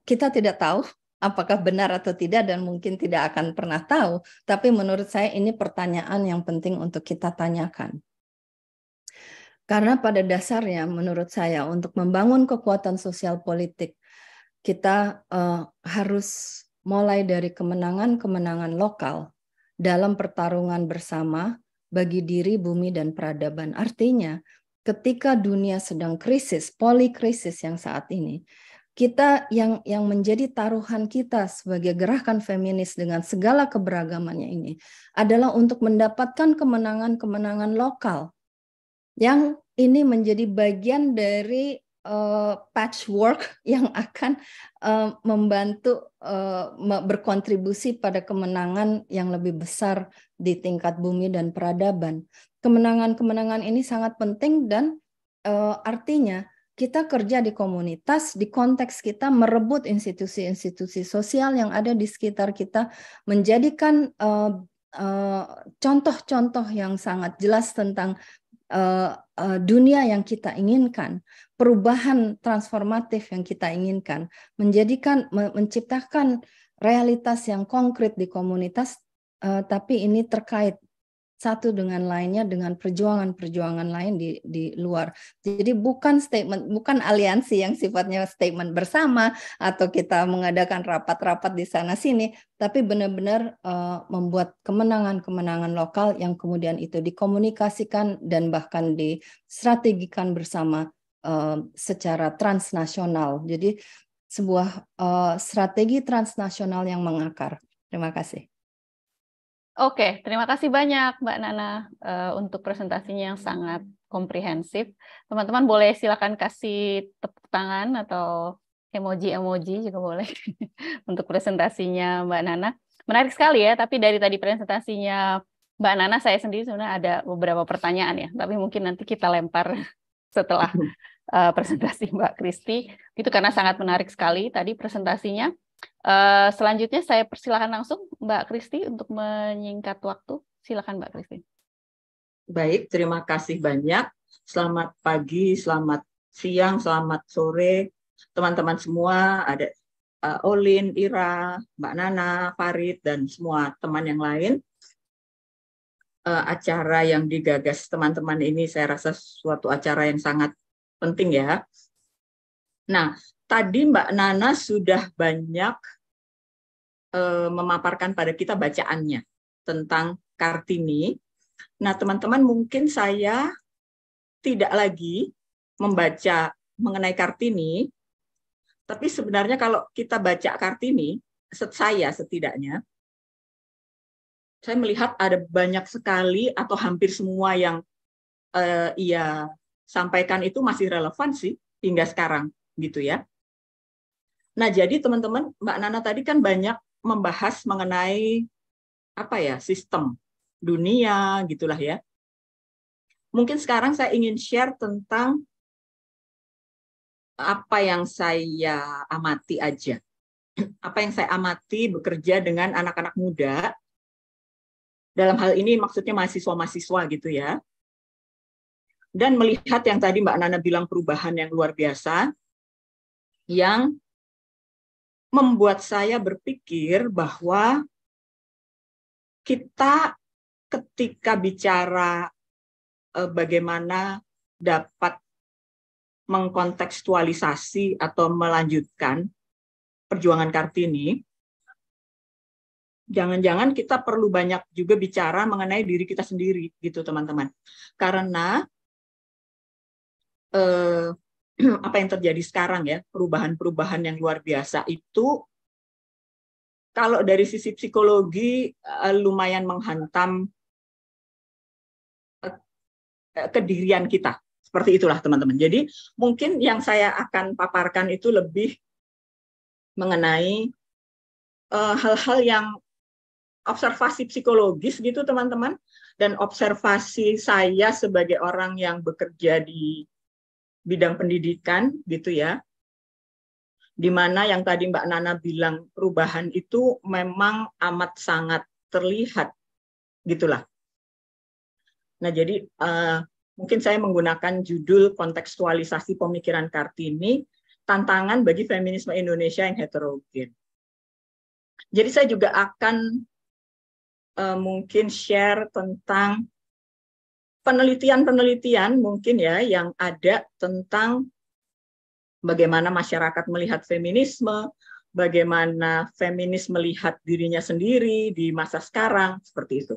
kita tidak tahu apakah benar atau tidak, dan mungkin tidak akan pernah tahu. Tapi menurut saya ini pertanyaan yang penting untuk kita tanyakan. Karena pada dasarnya menurut saya untuk membangun kekuatan sosial politik, kita harus mulai dari kemenangan-kemenangan lokal dalam pertarungan bersama bagi diri, bumi, dan peradaban. Artinya, ketika dunia sedang krisis, polikrisis yang saat ini, kita yang menjadi taruhan kita sebagai gerakan feminis dengan segala keberagamannya ini adalah untuk mendapatkan kemenangan-kemenangan lokal yang ini menjadi bagian dari patchwork yang akan membantu berkontribusi pada kemenangan yang lebih besar di tingkat bumi dan peradaban. Kemenangan-kemenangan ini sangat penting dan artinya kita kerja di komunitas, di konteks kita merebut institusi-institusi sosial yang ada di sekitar kita, menjadikan contoh-contoh yang sangat jelas tentang dunia yang kita inginkan, perubahan transformatif yang kita inginkan, menciptakan realitas yang konkret di komunitas, tapi ini terkait satu dengan lainnya dengan perjuangan-perjuangan lain di luar. Jadi bukan statement, bukan aliansi yang sifatnya statement bersama atau kita mengadakan rapat-rapat di sana sini, tapi benar-benar membuat kemenangan-kemenangan lokal yang kemudian itu dikomunikasikan dan bahkan distrategikan bersama secara transnasional. Jadi sebuah strategi transnasional yang mengakar. Terima kasih. Oke, terima kasih banyak Mbak Nana untuk presentasinya yang sangat komprehensif. Teman-teman boleh silakan kasih tepuk tangan atau emoji-emoji juga boleh untuk presentasinya Mbak Nana. Menarik sekali ya, tapi dari tadi presentasinya Mbak Nana, saya sendiri sebenarnya ada beberapa pertanyaan ya, tapi mungkin nanti kita lempar setelah presentasi Mbak Kristi. Itu karena sangat menarik sekali tadi presentasinya. Selanjutnya saya persilakan langsung Mbak Kristi untuk menyingkat waktu. Silakan Mbak Kristi. Baik, terima kasih banyak. Selamat pagi, selamat siang, selamat sore, teman-teman semua. Ada Olin, Ira, Mbak Nana, Farid, dan semua teman yang lain. Acara yang digagas teman-teman ini saya rasa suatu acara yang sangat penting ya. Nah, tadi Mbak Nana sudah banyak memaparkan pada kita bacaannya tentang Kartini. Nah, teman-teman, mungkin saya tidak lagi membaca mengenai Kartini, tapi sebenarnya kalau kita baca Kartini, saya setidaknya, saya melihat ada banyak sekali atau hampir semua yang ia sampaikan itu masih relevan sih hingga sekarang, gitu ya. Nah, jadi teman-teman, Mbak Nana tadi kan banyak membahas mengenai sistem dunia gitulah ya. Mungkin sekarang saya ingin share tentang apa yang saya amati aja. Apa yang saya amati bekerja dengan anak-anak muda. Dalam hal ini maksudnya mahasiswa-mahasiswa gitu ya. Dan melihat yang tadi Mbak Nana bilang perubahan yang luar biasa yang membuat saya berpikir bahwa kita ketika bicara bagaimana dapat mengkontekstualisasi atau melanjutkan perjuangan Kartini, jangan-jangan kita perlu banyak juga bicara mengenai diri kita sendiri, gitu teman-teman. Karena apa yang terjadi sekarang ya, perubahan-perubahan yang luar biasa itu kalau dari sisi psikologi lumayan menghantam kedirian kita. Seperti itulah teman-teman. Jadi mungkin yang saya akan paparkan itu lebih mengenai hal-hal yang observasi psikologis gitu teman-teman, dan observasi saya sebagai orang yang bekerja di bidang pendidikan gitu ya, di mana yang tadi Mbak Nana bilang perubahan itu memang amat sangat terlihat gitulah. Nah jadi mungkin saya menggunakan judul kontekstualisasi pemikiran Kartini, tantangan bagi feminisme Indonesia yang heterogen. Jadi saya juga akan mungkin share tentang penelitian-penelitian mungkin ya yang ada tentang bagaimana masyarakat melihat feminisme, bagaimana feminis melihat dirinya sendiri di masa sekarang, seperti itu.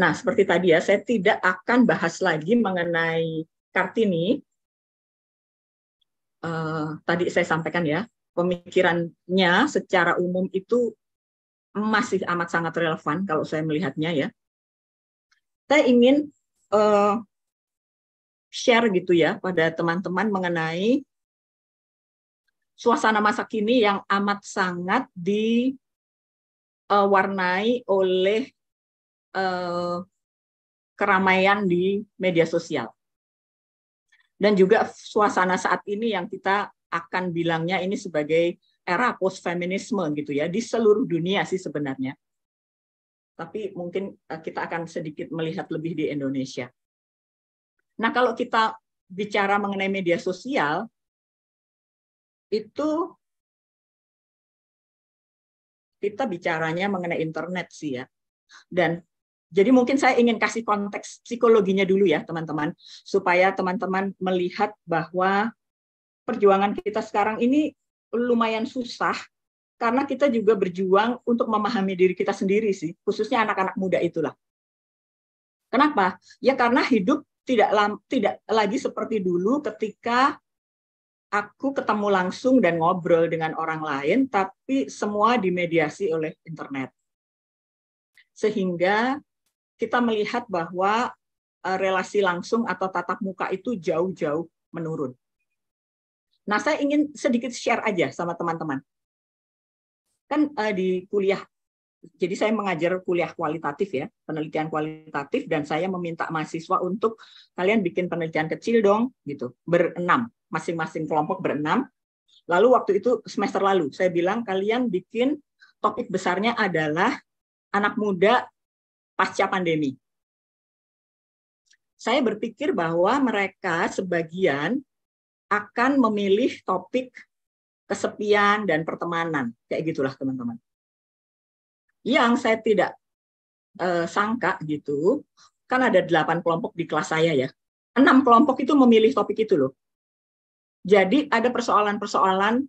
Nah, seperti tadi ya, saya tidak akan bahas lagi mengenai Kartini. Tadi saya sampaikan ya, pemikirannya secara umum itu masih amat sangat relevan kalau saya melihatnya ya. Saya ingin share gitu ya pada teman-teman mengenai suasana masa kini yang amat sangat diwarnai oleh keramaian di media sosial. Dan juga suasana saat ini yang kita akan bilangnya ini sebagai era post-feminisme gitu ya, di seluruh dunia sih sebenarnya. Tapi mungkin kita akan sedikit melihat lebih di Indonesia. Nah, kalau kita bicara mengenai media sosial, itu kita bicaranya mengenai internet sih ya. Dan jadi mungkin saya ingin kasih konteks psikologinya dulu ya teman-teman, supaya teman-teman melihat bahwa perjuangan kita sekarang ini lumayan susah, karena kita juga berjuang untuk memahami diri kita sendiri sih, khususnya anak-anak muda itulah. Kenapa? Ya karena hidup tidak lagi seperti dulu ketika aku ketemu langsung dan ngobrol dengan orang lain, tapi semua dimediasi oleh internet. Sehingga kita melihat bahwa relasi langsung atau tatap muka itu jauh-jauh menurun. Nah, saya ingin sedikit share aja sama teman-teman. Kan di kuliah, jadi saya mengajar kuliah kualitatif ya, penelitian kualitatif, dan saya meminta mahasiswa untuk kalian bikin penelitian kecil dong, gitu, berenam, masing-masing kelompok berenam. Lalu waktu itu semester lalu, saya bilang kalian bikin topik besarnya adalah anak muda pasca pandemi. Saya berpikir bahwa mereka sebagian akan memilih topik kesepian dan pertemanan. Kayak gitulah teman-teman. Yang saya tidak sangka gitu, kan ada 8 kelompok di kelas saya ya. 6 kelompok itu memilih topik itu loh. Jadi ada persoalan-persoalan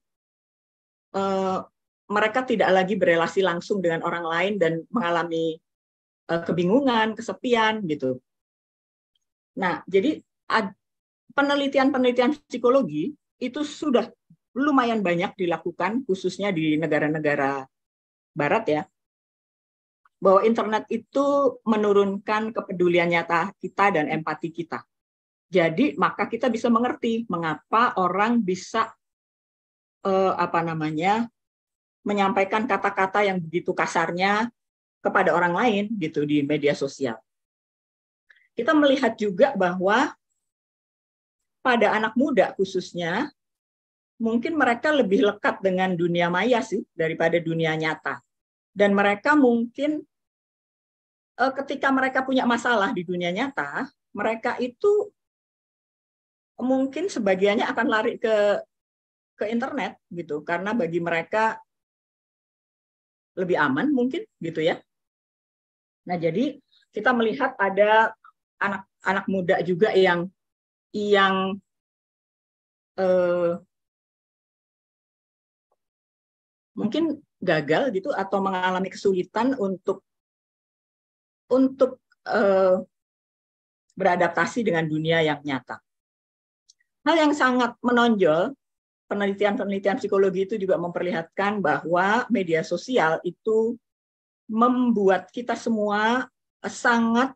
mereka tidak lagi berelasi langsung dengan orang lain dan mengalami kebingungan, kesepian gitu. Nah, jadi penelitian-penelitian psikologi itu sudah lumayan banyak dilakukan, khususnya di negara-negara barat ya, bahwa internet itu menurunkan kepedulian nyata kita dan empati kita. Jadi maka kita bisa mengerti mengapa orang bisa menyampaikan kata-kata yang begitu kasarnya kepada orang lain gitu di media sosial. Kita melihat juga bahwa pada anak muda khususnya mungkin mereka lebih lekat dengan dunia maya sih daripada dunia nyata. Dan mereka mungkin ketika mereka punya masalah di dunia nyata, mereka itu mungkin sebagiannya akan lari ke internet gitu, karena bagi mereka lebih aman mungkin gitu ya. Nah, jadi kita melihat ada anak muda juga yang mungkin gagal gitu atau mengalami kesulitan untuk beradaptasi dengan dunia yang nyata. Hal yang sangat menonjol, penelitian-penelitian psikologi itu juga memperlihatkan bahwa media sosial itu membuat kita semua sangat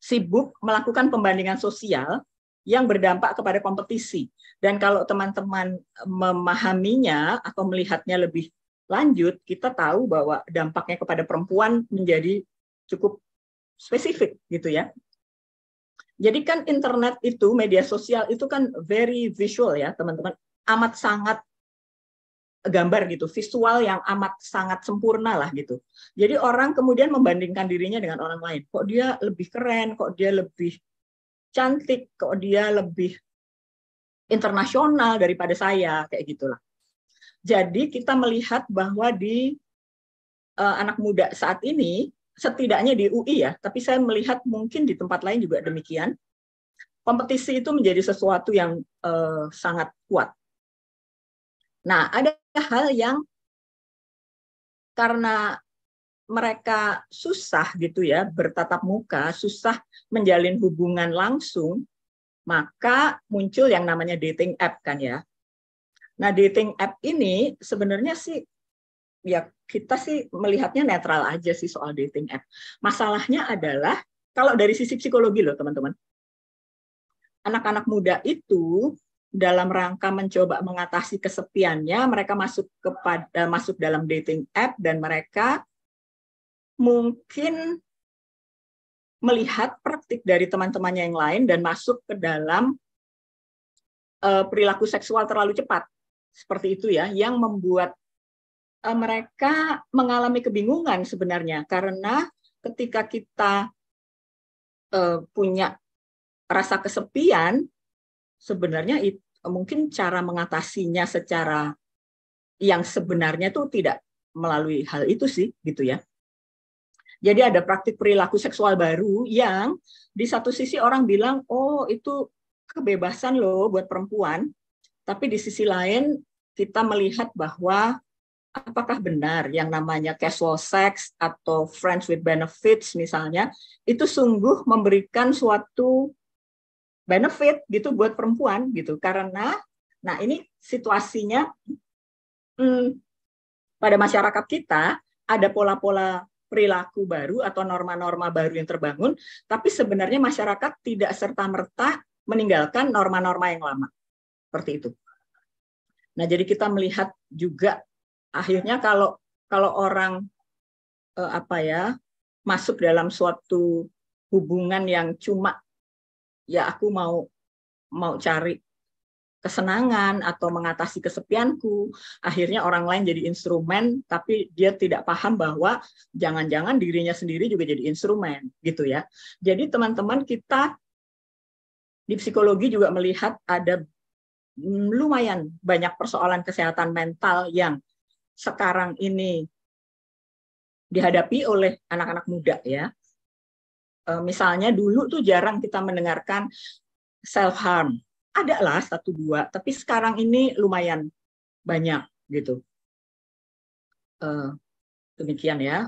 sibuk melakukan pembandingan sosial yang berdampak kepada kompetisi. Dan kalau teman-teman memahaminya atau melihatnya lebih lanjut, kita tahu bahwa dampaknya kepada perempuan menjadi cukup spesifik gitu ya. Jadi kan internet itu, media sosial itu kan very visual ya teman-teman, amat sangat gambar gitu, visual yang amat sangat sempurna lah gitu. Jadi orang kemudian membandingkan dirinya dengan orang lain. Kok dia lebih keren, kok dia lebih cantik, kok dia lebih internasional daripada saya, kayak gitulah. Jadi kita melihat bahwa di anak muda saat ini, setidaknya di UI ya, tapi saya melihat mungkin di tempat lain juga demikian, kompetisi itu menjadi sesuatu yang sangat kuat. Nah, ada hal yang karena mereka susah gitu ya bertatap muka, susah menjalin hubungan langsung, maka muncul yang namanya dating app kan ya. Nah, dating app ini sebenarnya sih ya kita sih melihatnya netral aja sih soal dating app. Masalahnya adalah kalau dari sisi psikologi loh teman-teman. Anak-anak muda itu dalam rangka mencoba mengatasi kesepiannya, mereka masuk dalam dating app dan mereka mungkin melihat praktik dari teman-temannya yang lain dan masuk ke dalam perilaku seksual terlalu cepat. Seperti itu ya, yang membuat mereka mengalami kebingungan sebenarnya. Karena ketika kita punya rasa kesepian, sebenarnya mungkin cara mengatasinya secara yang sebenarnya itu tidak melalui hal itu sih, gitu ya. Jadi ada praktik perilaku seksual baru yang di satu sisi orang bilang, oh itu kebebasan loh buat perempuan, tapi di sisi lain kita melihat bahwa apakah benar yang namanya casual sex atau friends with benefits misalnya, itu sungguh memberikan suatu benefit gitu buat perempuan gitu. Karena, nah ini situasinya pada masyarakat kita ada pola-pola perilaku baru atau norma-norma baru yang terbangun, tapi sebenarnya masyarakat tidak serta-merta meninggalkan norma-norma yang lama. Seperti itu. Nah, jadi kita melihat juga akhirnya kalau orang masuk dalam suatu hubungan yang cuma ya aku mau cari kesenangan atau mengatasi kesepianku, akhirnya orang lain jadi instrumen, tapi dia tidak paham bahwa jangan-jangan dirinya sendiri juga jadi instrumen, gitu ya. Jadi teman-teman kita di psikologi juga melihat ada lumayan banyak persoalan kesehatan mental yang sekarang ini dihadapi oleh anak-anak muda ya. Misalnya dulu tuh jarang kita mendengarkan self-harm. Ada lah 1-2, tapi sekarang ini lumayan banyak gitu. Demikian ya,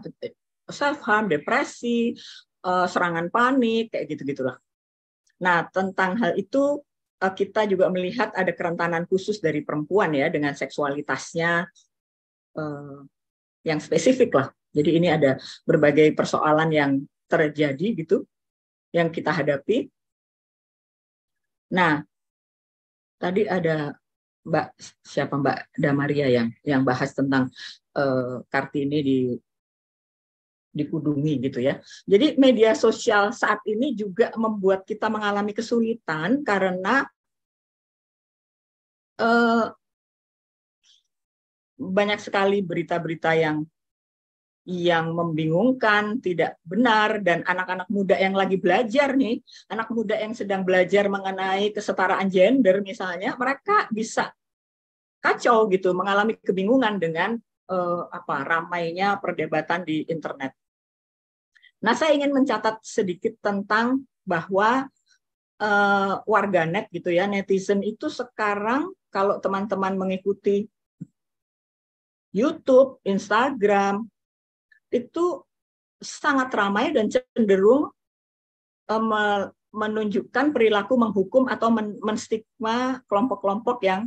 self-harm, depresi, serangan panik, kayak gitu-gitulah. Nah, tentang hal itu kita juga melihat ada kerentanan khusus dari perempuan ya, dengan seksualitasnya yang spesifik lah. Jadi ini ada berbagai persoalan yang terjadi gitu, yang kita hadapi. Nah, tadi ada Mbak Damaria yang bahas tentang Kartini dikudungi gitu ya. Jadi media sosial saat ini juga membuat kita mengalami kesulitan karena banyak sekali berita-berita yang membingungkan, tidak benar, dan anak-anak muda yang lagi belajar nih, anak muda yang sedang belajar mengenai kesetaraan gender misalnya, mereka bisa kacau gitu, mengalami kebingungan dengan ramainya perdebatan di internet. Nah, saya ingin mencatat sedikit tentang bahwa warganet gitu ya, netizen itu sekarang kalau teman-teman mengikuti YouTube, Instagram, itu sangat ramai dan cenderung menunjukkan perilaku menghukum atau menstigma kelompok-kelompok yang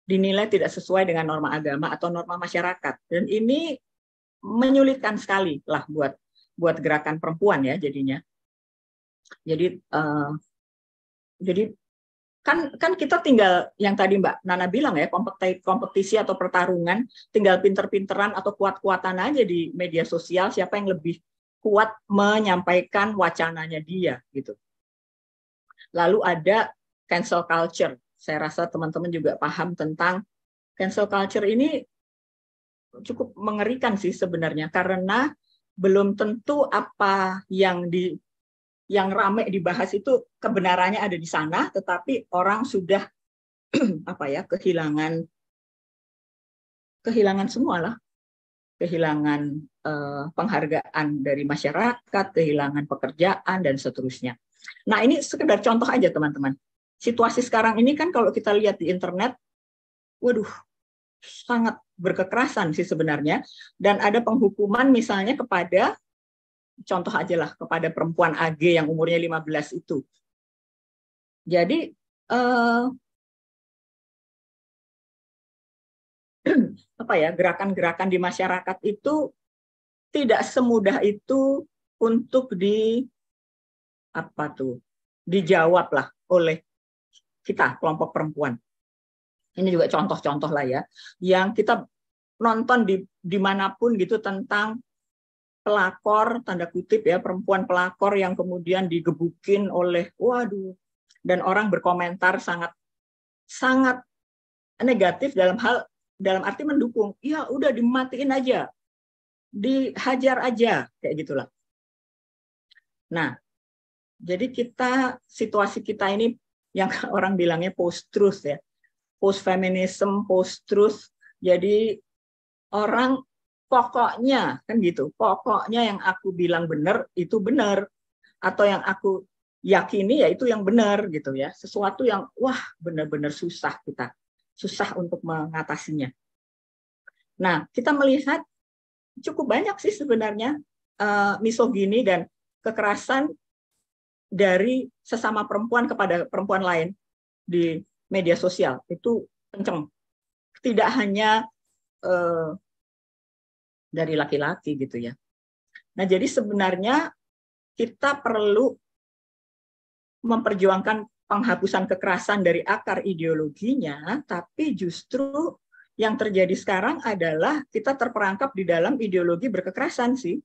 dinilai tidak sesuai dengan norma agama atau norma masyarakat. Dan ini menyulitkan sekali lah buat gerakan perempuan ya jadinya. Jadi kan kita tinggal yang tadi Mbak Nana bilang ya, kompetisi atau pertarungan, tinggal pinter-pinteran atau kuat-kuatan aja di media sosial siapa yang lebih kuat menyampaikan wacananya dia gitu. Lalu ada cancel culture. Saya rasa teman-teman juga paham tentang cancel culture ini cukup mengerikan sih sebenarnya karena belum tentu apa yang ramai dibahas itu kebenarannya ada di sana, tetapi orang sudah kehilangan semua lah, kehilangan penghargaan dari masyarakat, kehilangan pekerjaan dan seterusnya. Nah ini sekedar contoh aja teman-teman. Situasi sekarang ini kan kalau kita lihat di internet, waduh, sangat berkekerasan sih sebenarnya, dan ada penghukuman misalnya kepada, contoh aja lah, kepada perempuan AG yang umurnya 15 itu. Jadi apa ya, gerakan-gerakan di masyarakat itu tidak semudah itu untuk dijawab lah oleh kita kelompok perempuan. Ini juga contoh-contoh lah ya, yang kita nonton dimanapun gitu tentang pelakor, tanda kutip ya, perempuan pelakor yang kemudian digebukin oleh, waduh, dan orang berkomentar sangat negatif dalam arti mendukung. Ya udah dimatiin aja, dihajar aja, kayak gitulah. Nah, jadi situasi kita ini yang orang bilangnya post-truth ya, post-feminism, post-truth. Jadi orang pokoknya kan gitu, pokoknya yang aku bilang benar itu benar, atau yang aku yakini ya itu yang benar gitu ya. Sesuatu yang wah benar-benar susah untuk mengatasinya. Nah, kita melihat cukup banyak sih sebenarnya misogini dan kekerasan dari sesama perempuan kepada perempuan lain di media sosial itu kenceng. Tidak hanya dari laki-laki gitu ya. Nah, jadi sebenarnya kita perlu memperjuangkan penghapusan kekerasan dari akar ideologinya, tapi justru yang terjadi sekarang adalah kita terperangkap di dalam ideologi berkekerasan sih.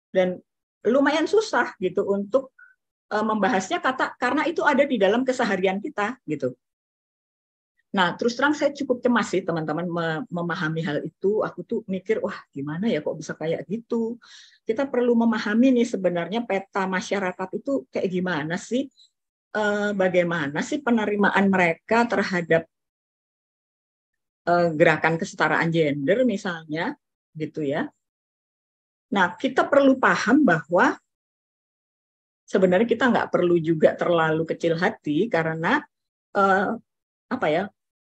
Dan lumayan susah gitu untuk membahasnya karena itu ada di dalam keseharian kita gitu. Nah, terus terang saya cukup cemas sih teman-teman memahami hal itu. Aku tuh mikir, wah gimana ya kok bisa kayak gitu. Kita perlu memahami nih sebenarnya peta masyarakat itu kayak gimana sih. Bagaimana sih penerimaan mereka terhadap gerakan kesetaraan gender misalnya gitu ya. Nah, kita perlu paham bahwa sebenarnya kita nggak perlu juga terlalu kecil hati karena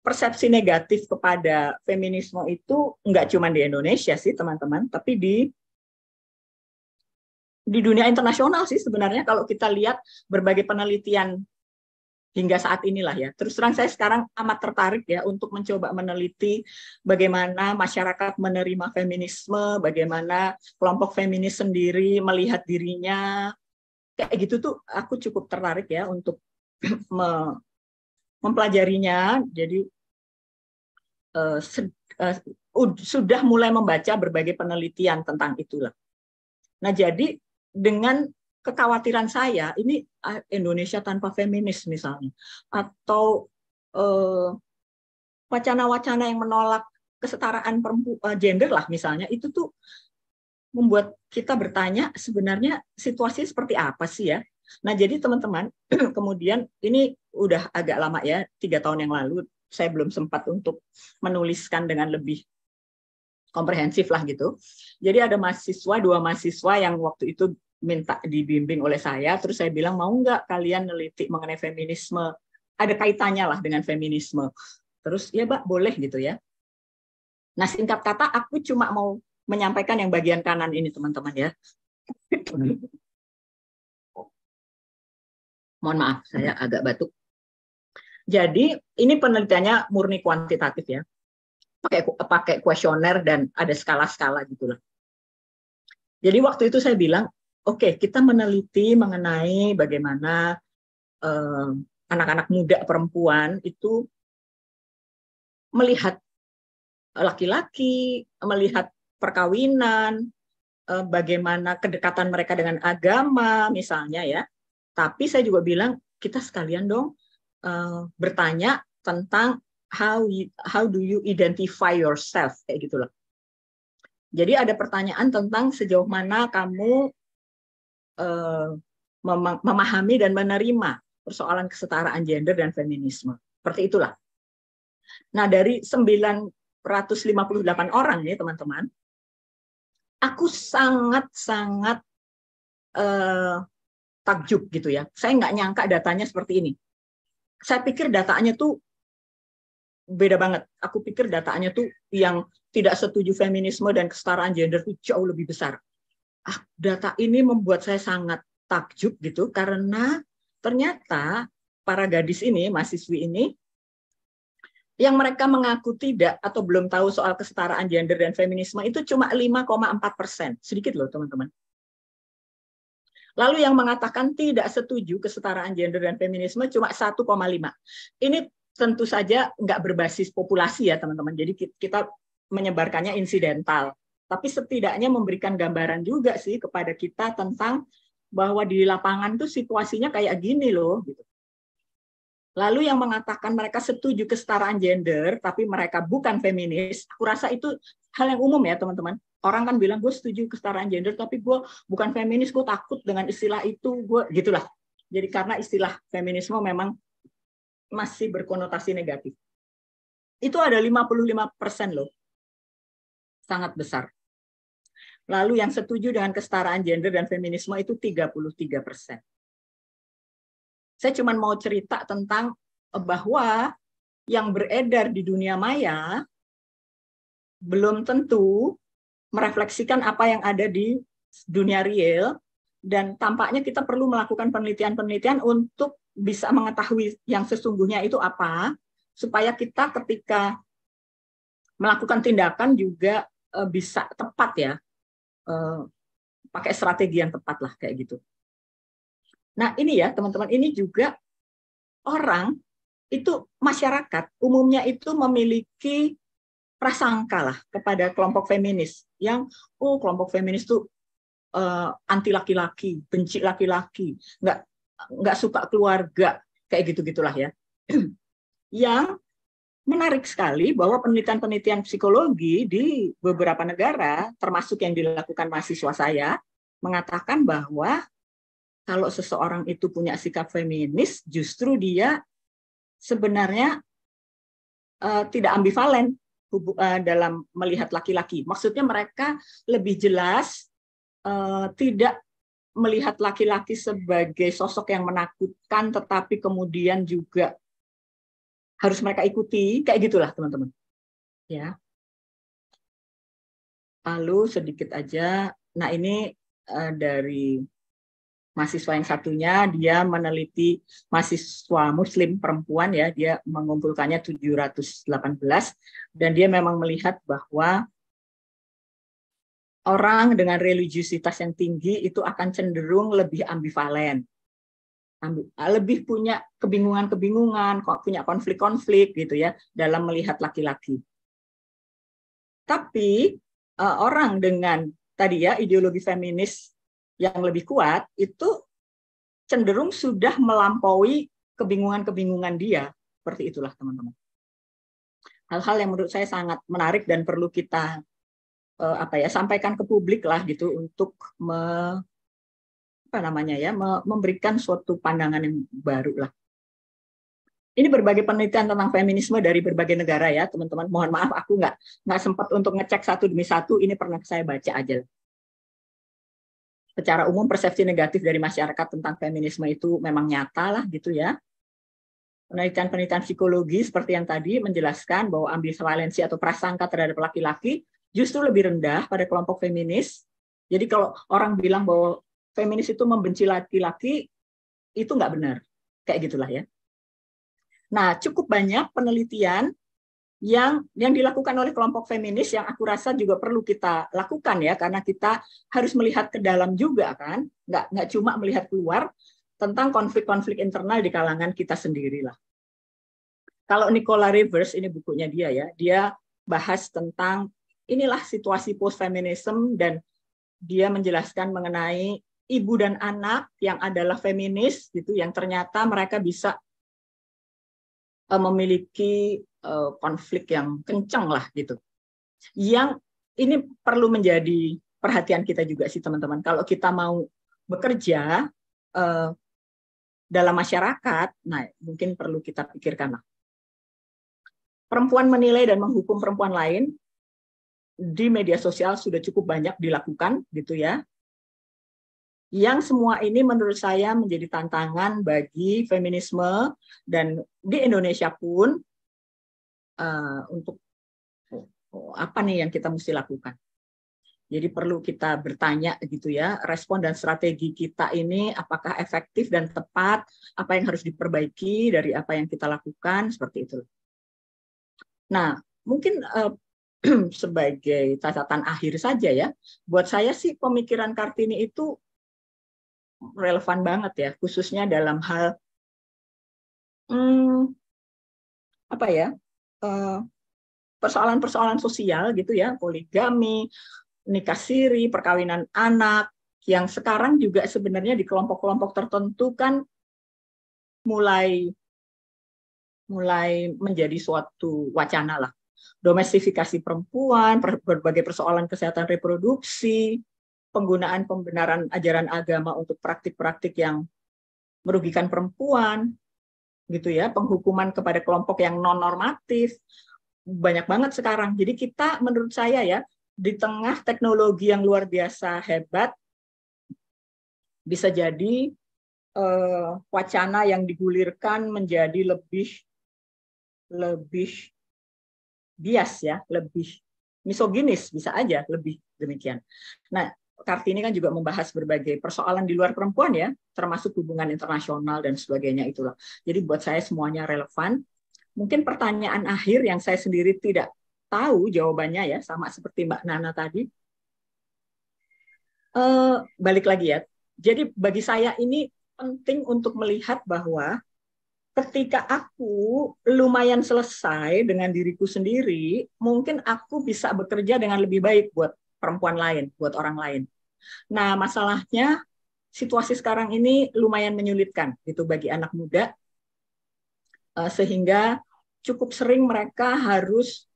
persepsi negatif kepada feminisme itu nggak cuma di Indonesia sih teman-teman, tapi di dunia internasional sih sebenarnya kalau kita lihat berbagai penelitian hingga saat inilah ya. Terus terang saya sekarang amat tertarik ya untuk mencoba meneliti bagaimana masyarakat menerima feminisme, bagaimana kelompok feminis sendiri melihat dirinya. Kayak gitu tuh aku cukup tertarik ya untuk mempelajarinya. Jadi sudah mulai membaca berbagai penelitian tentang itulah. Nah, jadi dengan kekhawatiran saya, ini Indonesia tanpa feminis misalnya, atau wacana-wacana yang menolak kesetaraan gender lah misalnya, itu tuh membuat kita bertanya sebenarnya situasi seperti apa sih ya. Nah, jadi teman-teman, kemudian ini udah agak lama ya, 3 tahun yang lalu, saya belum sempat untuk menuliskan dengan lebih komprehensif lah gitu. Jadi ada 2 mahasiswa yang waktu itu minta dibimbing oleh saya, terus saya bilang mau nggak kalian neliti mengenai feminisme, ada kaitannya lah dengan feminisme. Terus ya Mbak boleh gitu ya. Nah, singkat kata aku cuma mau menyampaikan yang bagian kanan ini teman-teman ya. Mohon maaf, saya agak batuk. Jadi ini penelitiannya murni kuantitatif ya, pakai kuesioner dan ada skala-skala gitulah. Jadi waktu itu saya bilang, oke, kita meneliti mengenai bagaimana anak-anak muda perempuan itu melihat laki-laki, melihat perkawinan, bagaimana kedekatan mereka dengan agama misalnya ya. Tapi saya juga bilang kita sekalian dong bertanya tentang how do you identify yourself kayak gitulah. Jadi ada pertanyaan tentang sejauh mana kamu memahami dan menerima persoalan kesetaraan gender dan feminisme. Seperti itulah. Nah, dari 958 orang nih teman-teman, aku sangat-sangat takjub gitu ya. Saya nggak nyangka datanya seperti ini. Saya pikir datanya tuh beda banget. Aku pikir datanya tuh yang tidak setuju feminisme dan kesetaraan gender itu jauh lebih besar. Data ini membuat saya sangat takjub gitu, karena ternyata para gadis ini, mahasiswi ini, yang mereka mengaku tidak atau belum tahu soal kesetaraan gender dan feminisme itu cuma 5,4%. Sedikit loh teman-teman. Lalu yang mengatakan tidak setuju kesetaraan gender dan feminisme cuma 1,5. Ini tentu saja nggak berbasis populasi ya teman-teman. Jadi kita menyebarkannya insidental. Tapi setidaknya memberikan gambaran juga sih kepada kita tentang bahwa di lapangan tuh situasinya kayak gini loh. Gitu. Lalu yang mengatakan mereka setuju kesetaraan gender, tapi mereka bukan feminis, aku rasa itu hal yang umum ya teman-teman. Orang kan bilang gue setuju kesetaraan gender, tapi gue bukan feminis, gue takut dengan istilah itu, gue gitulah. Jadi karena istilah feminisme memang masih berkonotasi negatif. Itu ada 55% loh. Sangat besar. Lalu yang setuju dengan kesetaraan gender dan feminisme itu 33%. Saya cuma mau cerita tentang bahwa yang beredar di dunia maya belum tentu merefleksikan apa yang ada di dunia real, dan tampaknya kita perlu melakukan penelitian-penelitian untuk bisa mengetahui yang sesungguhnya itu apa, supaya kita ketika melakukan tindakan juga bisa tepat ya, pakai strategi yang tepat lah kayak gitu. Nah ini ya teman-teman, ini juga orang itu, masyarakat umumnya itu memiliki prasangka lah kepada kelompok feminis yang kelompok feminis tuh anti laki-laki, benci laki-laki, nggak suka keluarga, kayak gitu-gitulah ya. Yang menarik sekali bahwa penelitian-penelitian psikologi di beberapa negara, termasuk yang dilakukan mahasiswa saya, mengatakan bahwa kalau seseorang itu punya sikap feminis, justru dia sebenarnya tidak ambivalen dalam melihat laki-laki. Maksudnya mereka lebih jelas tidak melihat laki-laki sebagai sosok yang menakutkan, tetapi kemudian juga harus mereka ikuti, kayak gitulah teman-teman. Ya. Lalu sedikit aja, nah ini dari mahasiswa yang satunya, dia meneliti mahasiswa muslim perempuan ya, dia mengumpulkannya 718, dan dia memang melihat bahwa orang dengan religiusitas yang tinggi itu akan cenderung lebih ambivalen, lebih punya kebingungan-kebingungan, punya konflik-konflik gitu ya dalam melihat laki-laki. Tapi orang dengan tadi ya ideologi feminis yang lebih kuat itu cenderung sudah melampaui kebingungan-kebingungan dia. Seperti itulah teman-teman. Hal-hal yang menurut saya sangat menarik dan perlu kita sampaikan ke publik lah gitu, untuk memberikan suatu pandangan yang baru lah. Ini berbagai penelitian tentang feminisme dari berbagai negara ya teman-teman. Mohon maaf aku nggak sempat untuk ngecek satu demi satu. Ini pernah saya baca aja. Secara umum persepsi negatif dari masyarakat tentang feminisme itu memang nyata lah gitu ya. Penelitian-penelitian psikologi seperti yang tadi menjelaskan bahwa ambivalensi atau prasangka terhadap laki-laki justru lebih rendah pada kelompok feminis. Jadi kalau orang bilang bahwa feminis itu membenci laki-laki, itu nggak benar. Kayak gitulah ya. Nah, cukup banyak penelitian yang dilakukan oleh kelompok feminis yang aku rasa juga perlu kita lakukan ya, karena kita harus melihat ke dalam juga kan, nggak cuma melihat keluar, tentang konflik-konflik internal di kalangan kita sendirilah. Kalau Nicola Rivers, ini bukunya dia ya, dia bahas tentang inilah situasi post-feminism, dan dia menjelaskan mengenai ibu dan anak yang adalah feminis gitu, yang ternyata mereka bisa memiliki konflik yang kencang lah gitu. Yang ini perlu menjadi perhatian kita juga sih teman-teman. Kalau kita mau bekerja dalam masyarakat, nah mungkin perlu kita pikirkan lah. Perempuan menilai dan menghukum perempuan lain di media sosial sudah cukup banyak dilakukan gitu ya. Yang semua ini menurut saya menjadi tantangan bagi feminisme, dan di Indonesia pun untuk apa nih yang kita mesti lakukan. Jadi perlu kita bertanya gitu ya, respon dan strategi kita ini apakah efektif dan tepat, apa yang harus diperbaiki dari apa yang kita lakukan, seperti itu. Nah, mungkin sebagai catatan akhir saja ya, buat saya sih pemikiran Kartini itu relevan banget ya, khususnya dalam hal apa ya, persoalan-persoalan sosial gitu ya, poligami, nikah siri, perkawinan anak, yang sekarang juga sebenarnya di kelompok-kelompok tertentu kan mulai menjadi suatu wacana lah. Domestifikasi perempuan, berbagai persoalan kesehatan reproduksi, penggunaan pembenaran ajaran agama untuk praktik-praktik yang merugikan perempuan, gitu ya, penghukuman kepada kelompok yang non-normatif, banyak banget sekarang. Jadi kita, menurut saya ya, di tengah teknologi yang luar biasa hebat, bisa jadi wacana yang digulirkan menjadi lebih bias ya, lebih misoginis, bisa aja lebih demikian. Nah, Kartini kan juga membahas berbagai persoalan di luar perempuan ya, termasuk hubungan internasional dan sebagainya itulah. Jadi buat saya semuanya relevan. Mungkin pertanyaan akhir yang saya sendiri tidak tahu jawabannya ya, sama seperti Mbak Nana tadi. Balik lagi ya. Jadi bagi saya ini penting untuk melihat bahwa ketika aku lumayan selesai dengan diriku sendiri, mungkin aku bisa bekerja dengan lebih baik buat perempuan lain, buat orang lain. Nah, masalahnya situasi sekarang ini lumayan menyulitkan gitu bagi anak muda, sehingga cukup sering mereka harus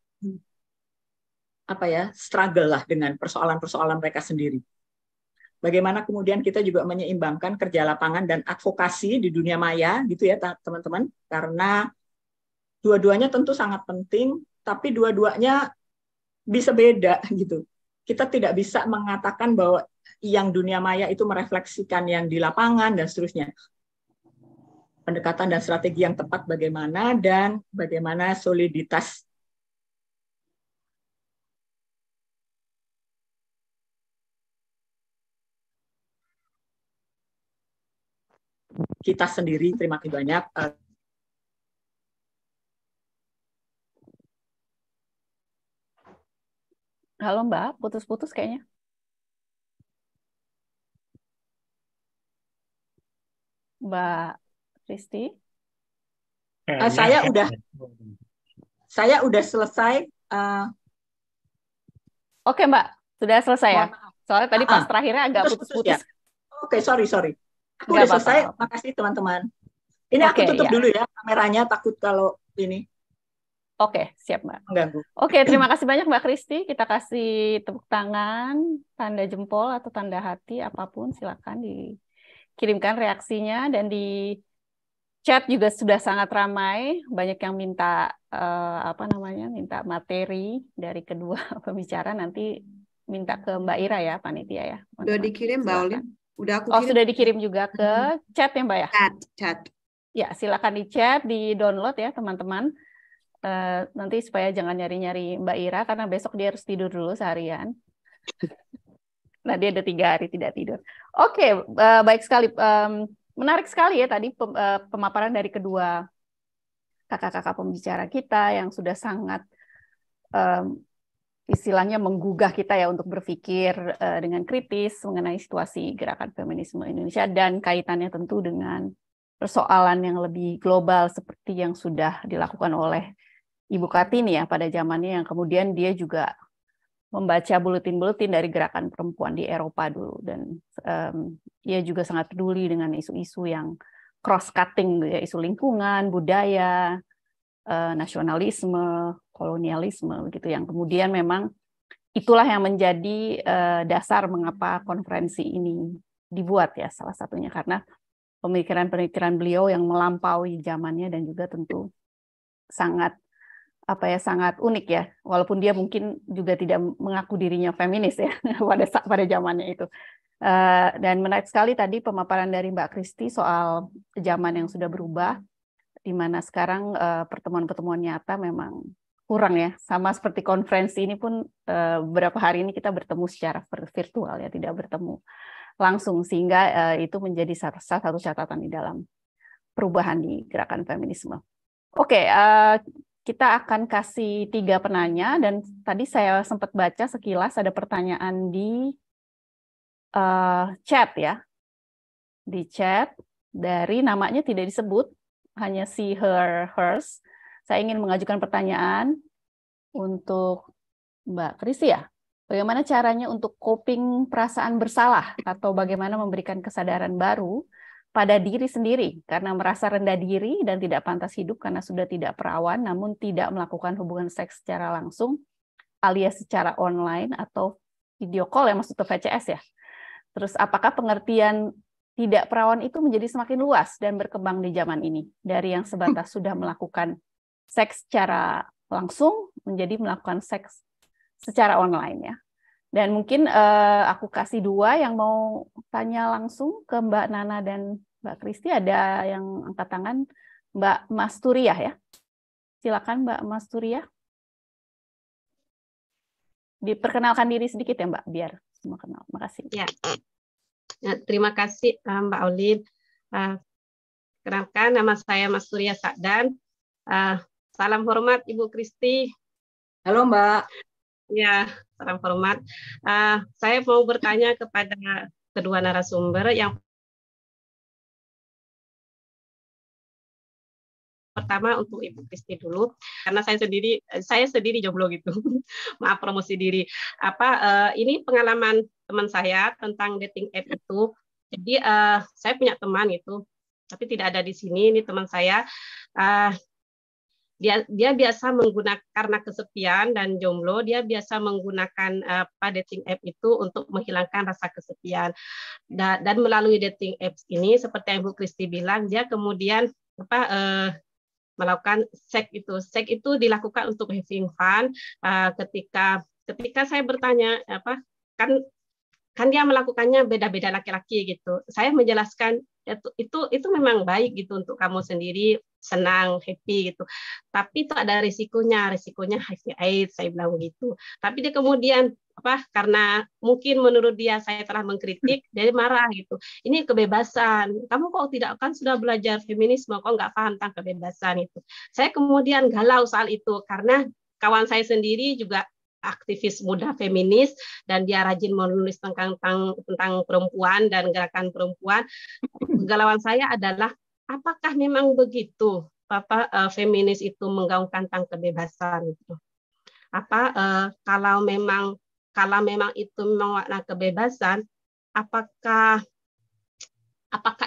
struggle lah dengan persoalan-persoalan mereka sendiri. Bagaimana kemudian kita juga menyeimbangkan kerja lapangan dan advokasi di dunia maya gitu ya teman-teman, karena dua-duanya tentu sangat penting, tapi dua-duanya bisa beda gitu. Kita tidak bisa mengatakan bahwa yang dunia maya itu merefleksikan yang di lapangan dan seterusnya. Pendekatan dan strategi yang tepat bagaimana, dan bagaimana soliditas kita sendiri. Terima kasih banyak. Halo Mbak, putus-putus kayaknya. Mbak Kristi? Saya udah selesai. Oke Mbak, sudah selesai ya? Soalnya tadi pas terakhirnya agak putus-putus. Ya? Oke, sorry. Aku udah selesai. Makasih teman-teman. Ini aku tutup dulu ya kameranya, takut kalau ini. Oke, siap Mbak. Mengganggu. Oke, terima kasih banyak Mbak Kristi. Kita kasih tepuk tangan, tanda jempol atau tanda hati, apapun silakan dikirimkan reaksinya, dan di chat juga sudah sangat ramai, banyak yang minta minta materi dari kedua pembicara. Nanti minta ke Mbak Ira ya, panitia ya. Udah dikirim Mbak Olin. Udah aku kirim. Sudah dikirim juga ke chat ya Mbak ya? Chat. Ya, silakan di chat, di download ya teman-teman. Nanti supaya jangan nyari-nyari Mbak Ira, karena besok dia harus tidur dulu seharian. Nah, dia ada 3 hari tidak tidur. Oke, baik sekali. Menarik sekali ya tadi pemaparan dari kedua kakak-kakak pembicara kita yang sudah sangat istilahnya menggugah kita ya untuk berpikir dengan kritis mengenai situasi gerakan feminisme Indonesia, dan kaitannya tentu dengan persoalan yang lebih global seperti yang sudah dilakukan oleh Ibu Kartini ya pada zamannya, yang kemudian dia juga membaca buletin-buletin dari gerakan perempuan di Eropa dulu, dan dia juga sangat peduli dengan isu-isu yang cross-cutting, ya, isu lingkungan, budaya, nasionalisme, kolonialisme, begitu, yang kemudian memang itulah yang menjadi dasar mengapa konferensi ini dibuat ya, salah satunya karena pemikiran-pemikiran beliau yang melampaui zamannya dan juga tentu sangat sangat unik ya, walaupun dia mungkin juga tidak mengaku dirinya feminis ya pada zamannya itu. Dan menarik sekali tadi pemaparan dari Mbak Kristi soal zaman yang sudah berubah, di mana sekarang pertemuan-pertemuan nyata memang kurang ya, sama seperti konferensi ini pun beberapa hari ini kita bertemu secara virtual ya, tidak bertemu langsung, sehingga itu menjadi salah satu catatan di dalam perubahan di gerakan feminisme. Oke, kita akan kasih 3 penanya, dan tadi saya sempat baca sekilas ada pertanyaan di chat ya, di chat dari namanya tidak disebut, hanya si her, hers. Saya ingin mengajukan pertanyaan untuk Mbak Kristi ya. Bagaimana caranya untuk coping perasaan bersalah atau bagaimana memberikan kesadaran baru pada diri sendiri karena merasa rendah diri dan tidak pantas hidup karena sudah tidak perawan namun tidak melakukan hubungan seks secara langsung alias secara online atau video call ya, maksudnya VCS ya. Terus apakah pengertian tidak perawan itu menjadi semakin luas dan berkembang di zaman ini dari yang sebatas sudah melakukan seks secara langsung menjadi melakukan seks secara online ya. Dan mungkin aku kasih 2 yang mau tanya langsung ke Mbak Nana dan Mbak Kristi. Ada yang angkat tangan, Mbak Masturiah ya. Silakan Mbak Masturiah. Diperkenalkan diri sedikit ya Mbak, biar semua kenal. Makasih. Ya. Terima kasih Mbak Olin. Kenalkan, nama saya Masturiah Sakdan. Salam hormat Ibu Kristi. Halo Mbak. Ya, salam hormat. Saya mau bertanya kepada kedua narasumber. Yang pertama untuk Ibu Kristi dulu, karena saya sendiri jomblo gitu. Maaf promosi diri. Ini pengalaman teman saya tentang dating app itu. Jadi saya punya teman itu, tapi tidak ada di sini. Ini teman saya. Dia biasa menggunakan, karena kesepian dan jomblo, dia biasa menggunakan dating app itu untuk menghilangkan rasa kesepian. Dan melalui dating apps ini, seperti yang Bu Kristi bilang, dia kemudian melakukan seks itu. Seks itu dilakukan untuk having fun. Ketika saya bertanya, kan dia melakukannya beda-beda laki-laki gitu. Saya menjelaskan itu memang baik gitu untuk kamu sendiri, senang, happy gitu. Tapi itu ada risikonya HIV AIDS, saya bilang begitu. Tapi dia kemudian karena mungkin menurut dia saya telah mengkritik, dia marah gitu. Ini kebebasan. Kamu kok tidak kan sudah belajar feminisme, kok nggak paham tentang kebebasan itu. Saya kemudian galau soal itu karena kawan saya sendiri juga aktivis muda feminis dan dia rajin menulis tentang perempuan dan gerakan perempuan. Kegalauan saya adalah apakah memang begitu feminis itu menggaungkan tentang kebebasan itu? Kalau memang itu memakna kebebasan, apakah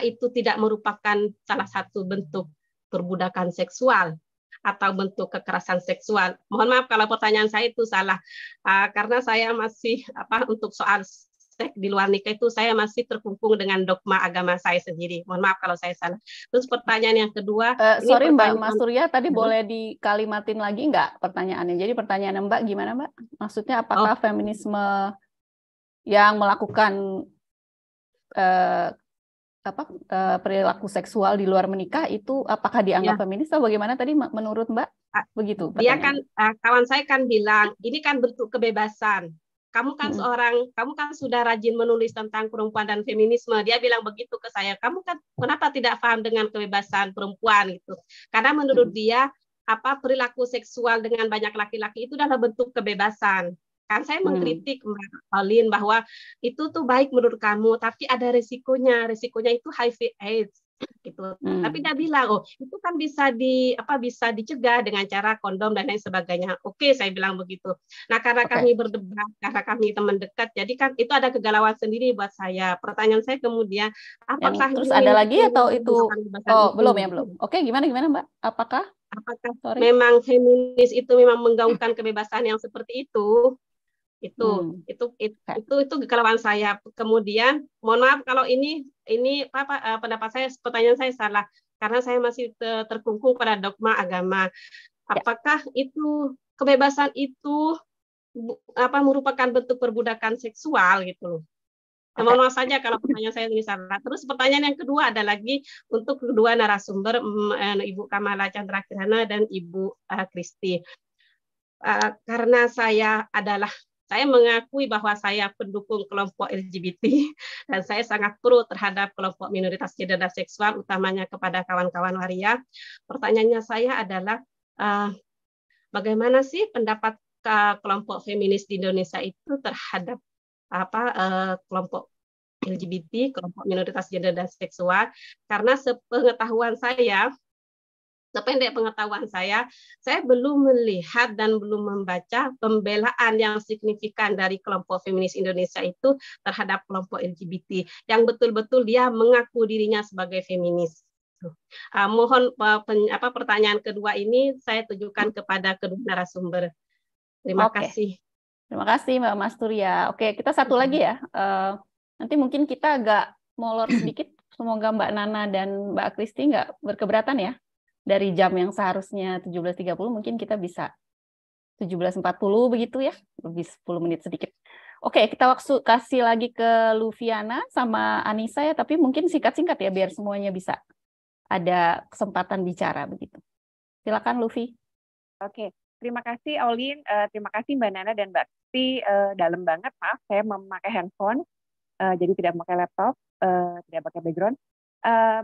itu tidak merupakan salah satu bentuk perbudakan seksual atau bentuk kekerasan seksual? Mohon maaf kalau pertanyaan saya itu salah, karena saya masih untuk soal seks di luar nikah itu saya masih terkungkung dengan dogma agama saya sendiri. Mohon maaf kalau saya salah. Terus pertanyaan yang kedua, sorry Mbak Masturiah, tadi boleh dikalimatin lagi nggak pertanyaannya? Jadi pertanyaan Mbak gimana Mbak? Maksudnya apakah feminisme yang melakukan perilaku seksual di luar menikah itu apakah dianggap feminis atau bagaimana tadi menurut Mbak? Begitu. Dia kan kawan saya kan bilang ini kan bentuk kebebasan. Kamu kan kamu kan sudah rajin menulis tentang perempuan dan feminisme. Dia bilang begitu ke saya. Kamu kan kenapa tidak paham dengan kebebasan perempuan gitu? Karena menurut dia perilaku seksual dengan banyak laki-laki itu adalah bentuk kebebasan. Kan saya mengkritik Mbak Olin bahwa itu tuh baik menurut kamu, tapi ada resikonya. Resikonya itu HIV AIDS gitu. Tapi dia bilang, itu kan bisa dicegah dengan cara kondom dan lain sebagainya. Oke, saya bilang begitu. Nah, karena kami berdebat, karena kami teman dekat, jadi kan itu ada kegalauan sendiri buat saya. Pertanyaan saya kemudian, apakah terus ada lagi atau itu? Belum ya, belum. Oke, gimana Mbak? Apakah memang feminis itu memang menggaungkan kebebasan yang seperti itu? Itu kegalauan saya. Kemudian mohon maaf kalau ini pendapat saya, pertanyaan saya salah karena saya masih terkungkung pada dogma agama. Apakah itu kebebasan itu merupakan bentuk perbudakan seksual gitu loh? Mohon maaf saja kalau pertanyaan saya ini salah. Terus pertanyaan yang kedua ada lagi untuk kedua narasumber, Ibu Kamala Chandra Kirana dan Ibu Kristi. karena saya mengakui bahwa saya pendukung kelompok LGBT dan saya sangat pro terhadap kelompok minoritas gender dan seksual, utamanya kepada kawan-kawan waria. Pertanyaannya saya adalah bagaimana sih pendapat kelompok feminis di Indonesia itu terhadap kelompok LGBT, kelompok minoritas gender dan seksual? Karena sependek pengetahuan saya belum melihat dan belum membaca pembelaan yang signifikan dari kelompok feminis Indonesia itu terhadap kelompok LGBT yang betul-betul dia mengaku dirinya sebagai feminis. Mohon pertanyaan kedua ini saya tujukan kepada kedua narasumber. Terima kasih. Terima kasih Mbak Masturia. Oke, kita satu lagi ya. Nanti mungkin kita agak molor sedikit. Semoga Mbak Nana dan Mbak Kristi nggak berkeberatan ya. Dari jam yang seharusnya 17.30 mungkin kita bisa 17.40 begitu ya, lebih 10 menit sedikit. Oke, kita kasih lagi ke Luviana sama Anissa ya, tapi mungkin singkat-singkat ya biar semuanya bisa ada kesempatan bicara begitu. Silakan Luvi. Oke, terima kasih Olin, terima kasih Mbak Nana dan Mbak Kristi. Dalam banget, maaf saya memakai handphone, jadi tidak memakai laptop, tidak pakai background.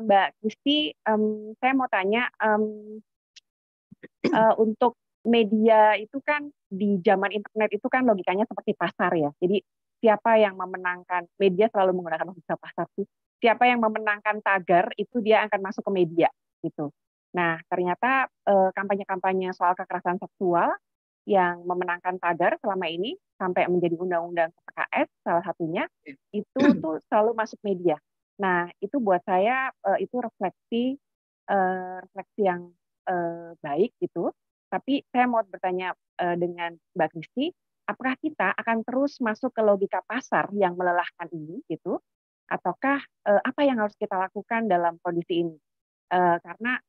Mbak Kristi, saya mau tanya, untuk media itu kan di zaman internet itu kan logikanya seperti pasar ya. Jadi siapa yang memenangkan, media selalu menggunakan logika pasar sih. Siapa yang memenangkan tagar itu dia akan masuk ke media gitu. Nah ternyata kampanye-kampanye soal kekerasan seksual yang memenangkan tagar selama ini sampai menjadi undang-undang PKS salah satunya itu tuh selalu masuk media. Nah, itu buat saya itu refleksi yang baik gitu. Tapi saya mau bertanya dengan Mbak Kristi, apakah kita akan terus masuk ke logika pasar yang melelahkan ini gitu? Ataukah apa yang harus kita lakukan dalam kondisi ini? Karena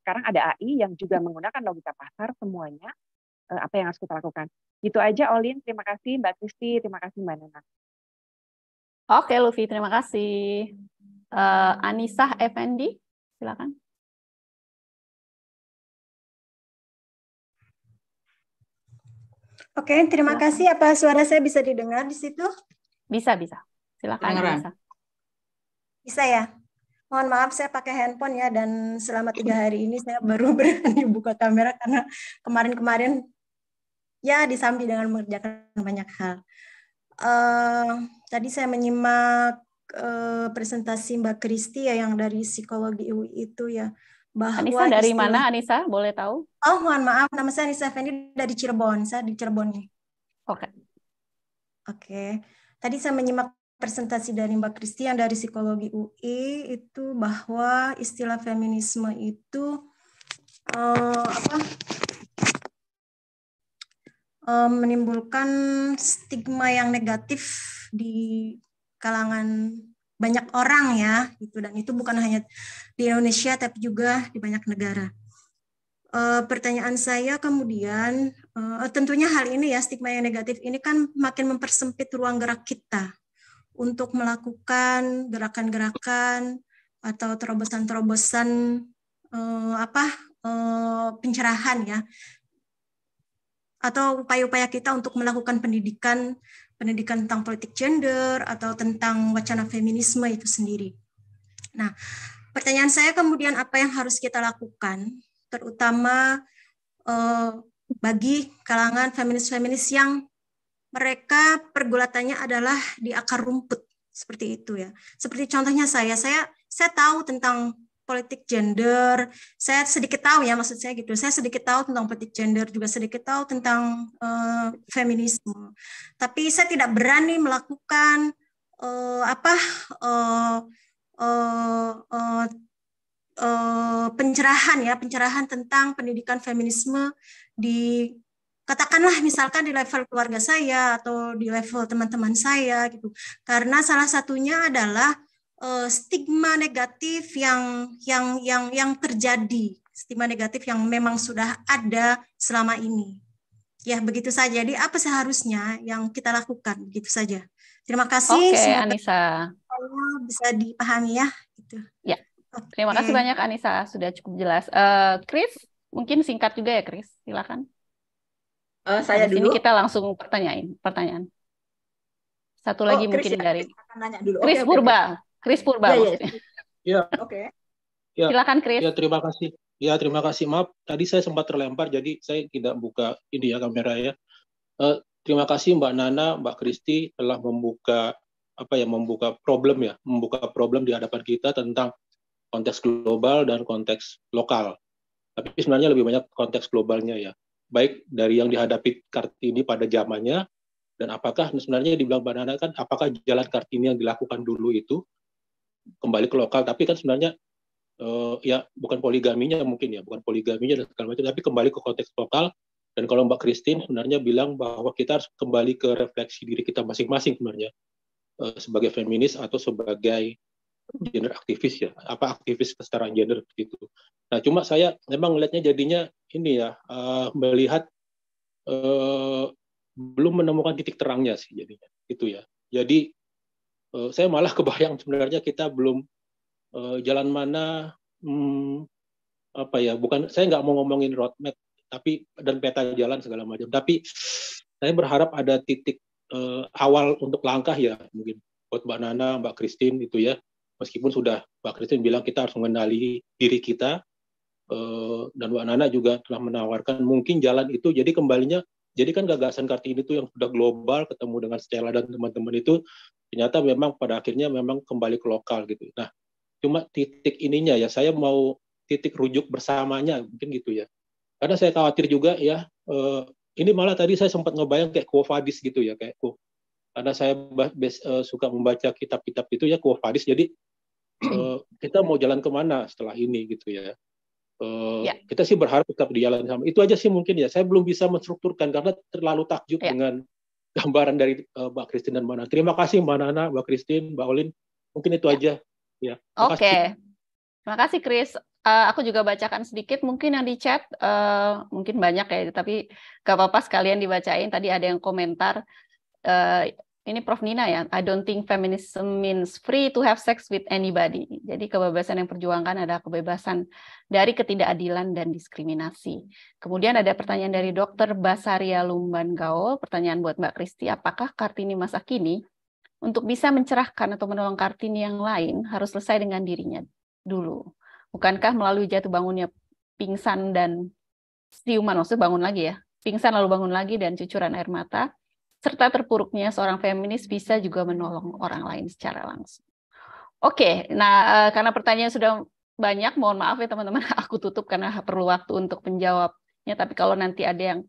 sekarang ada AI yang juga menggunakan logika pasar semuanya. Apa yang harus kita lakukan? Gitu aja, Olin. Terima kasih Mbak Kristi, terima kasih Mbak Nana. Oke, Luvi, terima kasih. Anissa Effendi, silakan. Oke, terima kasih. Apa suara saya bisa didengar di situ? Bisa. Silakan, Anissa. Bisa ya? Mohon maaf, saya pakai handphone ya, dan selama 3 hari ini saya baru berani buka kamera karena kemarin-kemarin ya disambi dengan mengerjakan banyak hal. Tadi saya menyimak presentasi Mbak Kristi ya yang dari psikologi UI itu ya, bahwa Anissa dari mana Anissa, boleh tahu? Oh mohon maaf, nama saya Anissa Effendi dari Cirebon, saya di Cirebon nih. Oke. Tadi saya menyimak presentasi dari Mbak Kristi yang dari psikologi UI itu bahwa istilah feminisme itu menimbulkan stigma yang negatif di kalangan banyak orang ya, gitu. Dan itu bukan hanya di Indonesia tapi juga di banyak negara. Pertanyaan saya kemudian, tentunya hal ini ya, stigma yang negatif ini kan makin mempersempit ruang gerak kita untuk melakukan gerakan-gerakan atau terobosan-terobosan pencerahan ya, atau upaya-upaya kita untuk melakukan pendidikan tentang politik gender atau tentang wacana feminisme itu sendiri. Nah, pertanyaan saya kemudian apa yang harus kita lakukan, terutama bagi kalangan feminis-feminis yang mereka pergulatannya adalah di akar rumput seperti itu ya. Seperti contohnya saya tahu tentang politik gender, saya sedikit tahu ya, maksud saya gitu. Saya sedikit tahu tentang politik gender, juga sedikit tahu tentang feminisme. Tapi saya tidak berani melakukan pencerahan tentang pendidikan feminisme di, katakanlah misalkan di level keluarga saya atau di level teman-teman saya gitu. Karena salah satunya adalah stigma negatif yang terjadi, stigma negatif yang memang sudah ada selama ini. Ya, begitu saja. Jadi apa seharusnya yang kita lakukan? Begitu saja. Terima kasih. Oke, Anissa. Bisa dipahami ya. Gitu. Ya. Terima kasih banyak Anissa, sudah cukup jelas. Chris, mungkin singkat juga ya Chris, silakan. Saya Habis ini dulu. kita langsung pertanyaan. Satu lagi Chris mungkin ya, dari Chris akan nanya dulu. Chris Oke. Purba. Chris Purba Ya, ya. maksudnya. Ya, Oke. ya, Silakan Chris. ya terima kasih. Ya terima kasih. Maaf, tadi saya sempat terlempar, jadi saya tidak buka ini ya kamera ya. Terima kasih Mbak Nana, Mbak Kristi telah membuka membuka problem di hadapan kita tentang konteks global dan konteks lokal. Tapi sebenarnya lebih banyak konteks globalnya ya. Baik dari yang dihadapi Kartini pada zamannya, dan apakah sebenarnya dibilang Mbak Nana kan, apakah jalan Kartini yang dilakukan dulu itu kembali ke lokal, tapi kan sebenarnya ya bukan poligaminya mungkin ya, bukan poligaminya dan segala macam, tapi kembali ke konteks lokal. Dan kalau Mbak Christine sebenarnya bilang bahwa kita harus kembali ke refleksi diri kita masing-masing sebenarnya, sebagai feminis atau sebagai gender aktivis ya, aktivis kesetaraan gender gitu. Nah cuma saya memang melihatnya jadinya ini ya, melihat belum menemukan titik terangnya sih jadinya gitu ya. Jadi saya malah kebayang sebenarnya kita belum jalan mana, bukan, saya nggak mau ngomongin roadmap tapi dan peta jalan segala macam, tapi saya berharap ada titik awal untuk langkah ya, mungkin buat Mbak Nana, Mbak Christine itu ya, meskipun sudah Mbak Christine bilang kita harus mengenali diri kita, dan Mbak Nana juga telah menawarkan mungkin jalan itu, jadi kembalinya, jadi kan gagasan Kartini itu yang sudah global, ketemu dengan Stella dan teman-teman itu, ternyata memang pada akhirnya memang kembali ke lokal gitu. Nah, cuma titik ininya ya, saya mau titik rujuk bersamanya, mungkin gitu ya. Karena saya khawatir juga ya, ini malah tadi saya sempat ngebayang kayak Quo Vadis gitu ya, kayak karena saya suka membaca kitab-kitab itu ya, Quo Vadis, jadi kita mau jalan kemana setelah ini gitu ya. Kita sih berharap tetap di jalan sama. Itu aja sih mungkin ya, saya belum bisa menstrukturkan karena terlalu takjub dengan gambaran dari Mbak Christine dan Mbak Nana. Terima kasih Mbak Nana, Mbak Christine, Mbak Olin, mungkin itu aja. Ya, Oke. Terima kasih Chris. Aku juga bacakan sedikit mungkin yang di chat, mungkin banyak ya, tapi gak apa-apa sekalian dibacain. Tadi ada yang komentar, ini Prof. Nina ya, I don't think feminism means free to have sex with anybody. Jadi kebebasan yang perjuangkan adalah kebebasan dari ketidakadilan dan diskriminasi. Kemudian ada pertanyaan dari Dr. Basaria Lumban Gaul, pertanyaan buat Mbak Kristi, apakah Kartini masa kini untuk bisa mencerahkan atau menolong Kartini yang lain harus selesai dengan dirinya dulu? Bukankah melalui jatuh bangunnya pingsan dan siuman, maksudnya bangun lagi ya, pingsan lalu bangun lagi dan cucuran air mata, serta terpuruknya seorang feminis bisa juga menolong orang lain secara langsung. Oke, nah karena pertanyaan sudah banyak, mohon maaf ya teman-teman, aku tutup karena perlu waktu untuk menjawabnya, tapi kalau nanti ada yang